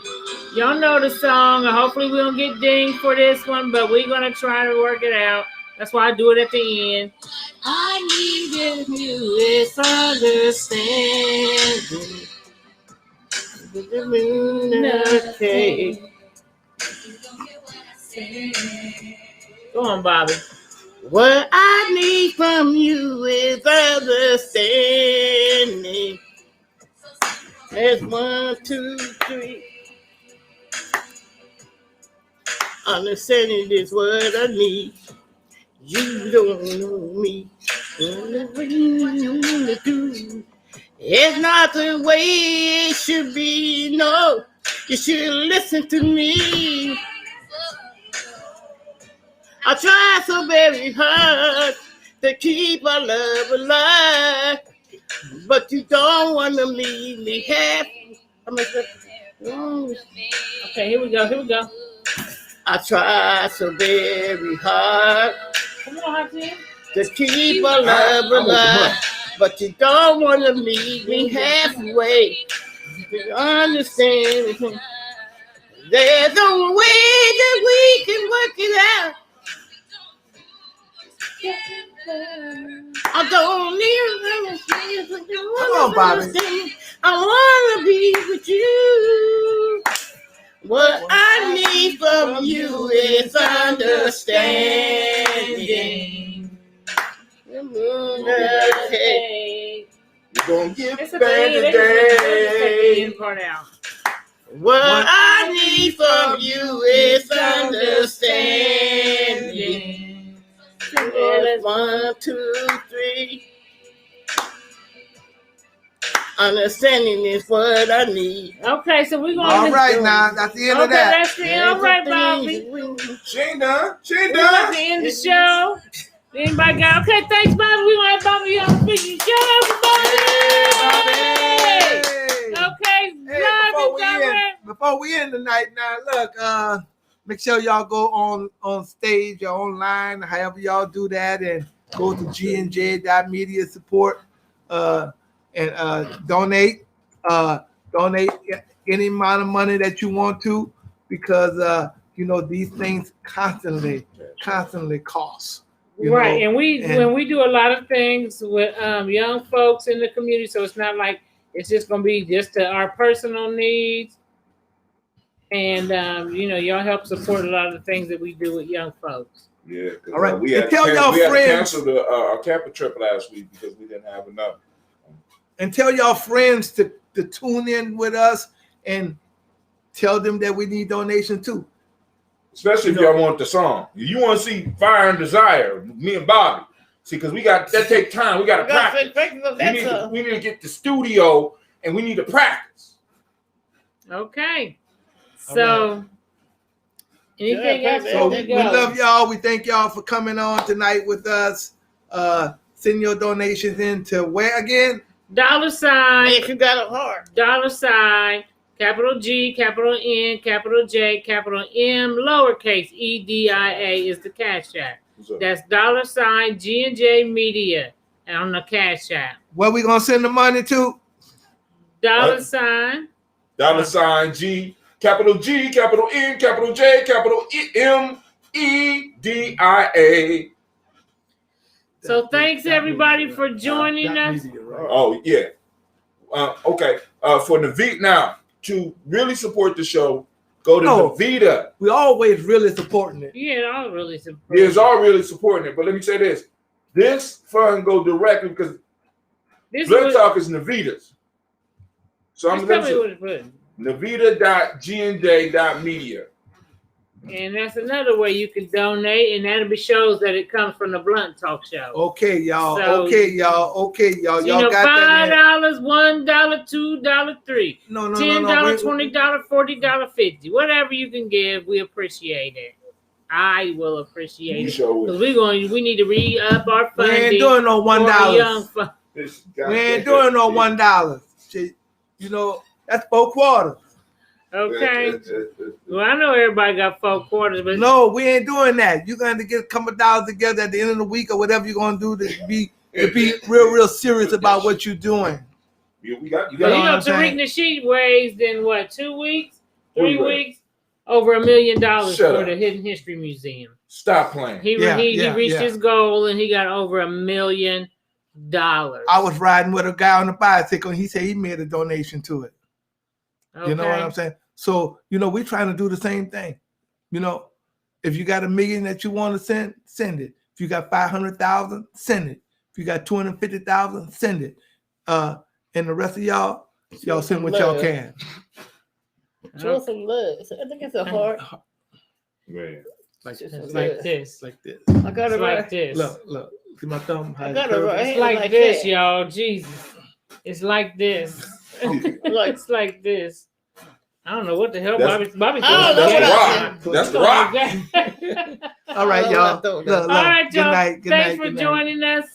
Y'all know the song. And hopefully we don't get dinged for this one, but we're gonna try to work it out. That's why I do it at the end. I needed you is understanding. The moon okay. Go on, Bobby. What I need from you is understanding. There's 1, 2, 3. Understanding is what I need. You don't know me. Whatever you want to do, it's not the way it should be. No, you should listen to me. I try so very hard to keep our love alive, but you don't want to leave me happy. Okay, here we go. Here we go. I try so very hard Come on, Hatim. to keep our love alive, but you don't want to leave me halfway. You understand? There's no way that we can work it out. I don't need understand, but you Come on, Bobby. understand. I wanna be with you. What I need from you is understanding. Okay. You're gonna get It's a bad thing. today. Part out. What I need from you is understanding. 1, 2, 3. Understanding is what I need. Okay, so we're gonna. All right, now that's the end of that. That's the end. All right, Bobby. She ain't done. She ain't We're about done. to end the show. Anybody got? Okay, thanks, Bobby. We want to have Bobby on the speaking show, everybody. Okay, Hey, live and direct. before we end tonight, now look, make sure y'all go on stage or online, however y'all do that, and go to GNJ.media support and donate any amount of money that you want to, because these things constantly cost. Right, know, and when we do a lot of things with young folks in the community, so it's not like it's just gonna be just to our personal needs. And y'all help support a lot of the things that we do with young folks. Yeah. All right. We had Tell to y'all friends. cancel our Kappa trip last week because we didn't have enough. And tell y'all friends to tune in with us and tell them that we need donations too. Especially if y'all want the song. If you want to see Fire and Desire, me and Bobby. See, because that take time. We got to practice. We need to get the studio and we need to practice. Okay. So, anything else? So we love y'all. We thank y'all for coming on tonight with us. Send your donations in to where again? $, If you got a heart. $, capital G, capital N, capital J, capital M, lowercase EDIA is the Cash App. That's $ G&J Media on the Cash App. Where we gonna send the money to? $. $G, capital G, capital N, capital J, capital MEDIA. So thanks everybody for joining us. Oh yeah. Okay. For Navita now, to really support the show, go to Navita. We always really supporting it. Yeah, I really support Yeah, it's all really supporting it. But let me say this: This fund go directly because This Blood was, Talk is Navita's. So I'm just tell going me what to it was. Navita.gnj.media. And that's another way you can donate, and that'll be shows that it comes from the Blunt Talk Show. Okay, y'all. So, Okay, y'all. Y'all $5, got that. $1, $2, $3, No, $10, $20, $40, $50. Whatever you can give, we appreciate it. I will appreciate You it. sure will. Because we need to re-up our We funding. ain't doing no for our young $1. This We ain't doing no $1. Shit, you know, that's 4 quarters. Okay. Well, I know everybody got 4 quarters, but No, we ain't doing that. You're going to get a couple of dollars together at the end of the week or whatever you're going to do to be real serious about what you're doing. Yeah, you got know what I'm Tariq saying? Nasheed raised in what, 2 weeks, 3 What weeks, over $1 million Shut for up. the Hidden History Museum. Stop playing. He reached his goal and he got over $1 million. I was riding with a guy on a bicycle and he said he made a donation to it. Okay. You know what I'm saying? So, you know, we're trying to do the same thing. You know, if you got $1 million that you want to send it. If you got 500,000, send it. If you got 250,000, send it. And the rest of y'all send what y'all can. Show some love. I think it's a heart. Man. Like It's It's like this. Like this. I got It's it like right. this. Look. See my thumb? I got it right. It's like this, that. y'all. Jesus. It's like this. Like, It's like this. I don't know what the hell That's- Bobby I don't know That's what the I rock. said. That's the rock. All right, y'all. Look, All right, good y'all. night. Good Thanks night. for Good night. joining us.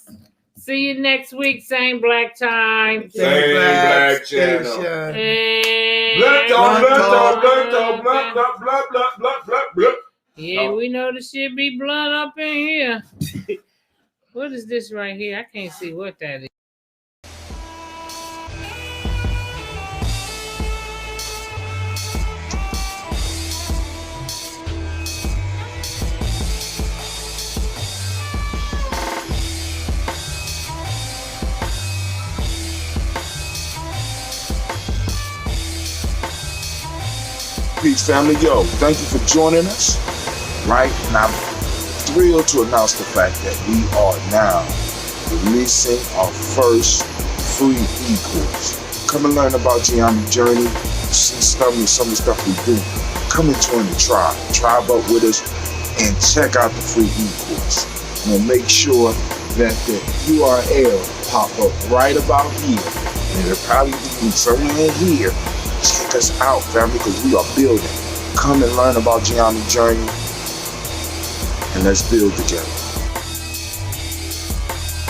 See you next week. Same black time. Same black channel. station. And Blood talk, blood. Yeah, we know the shit be blood up in here. What is this right here? I can't see what that is. Peace, family. Yo, thank you for joining us. Right? And I'm thrilled to announce the fact that we are now releasing our first free e-course. Come and learn about Geometry Journey, see some of the stuff we do. Come and join the tribe. Tribe up with us and check out the free e-course. And we'll make sure that the URL pop up right about here. And it'll probably be somewhere in here. Check us out, family, because we are building. Come and learn about Geometry Journey, and let's build together.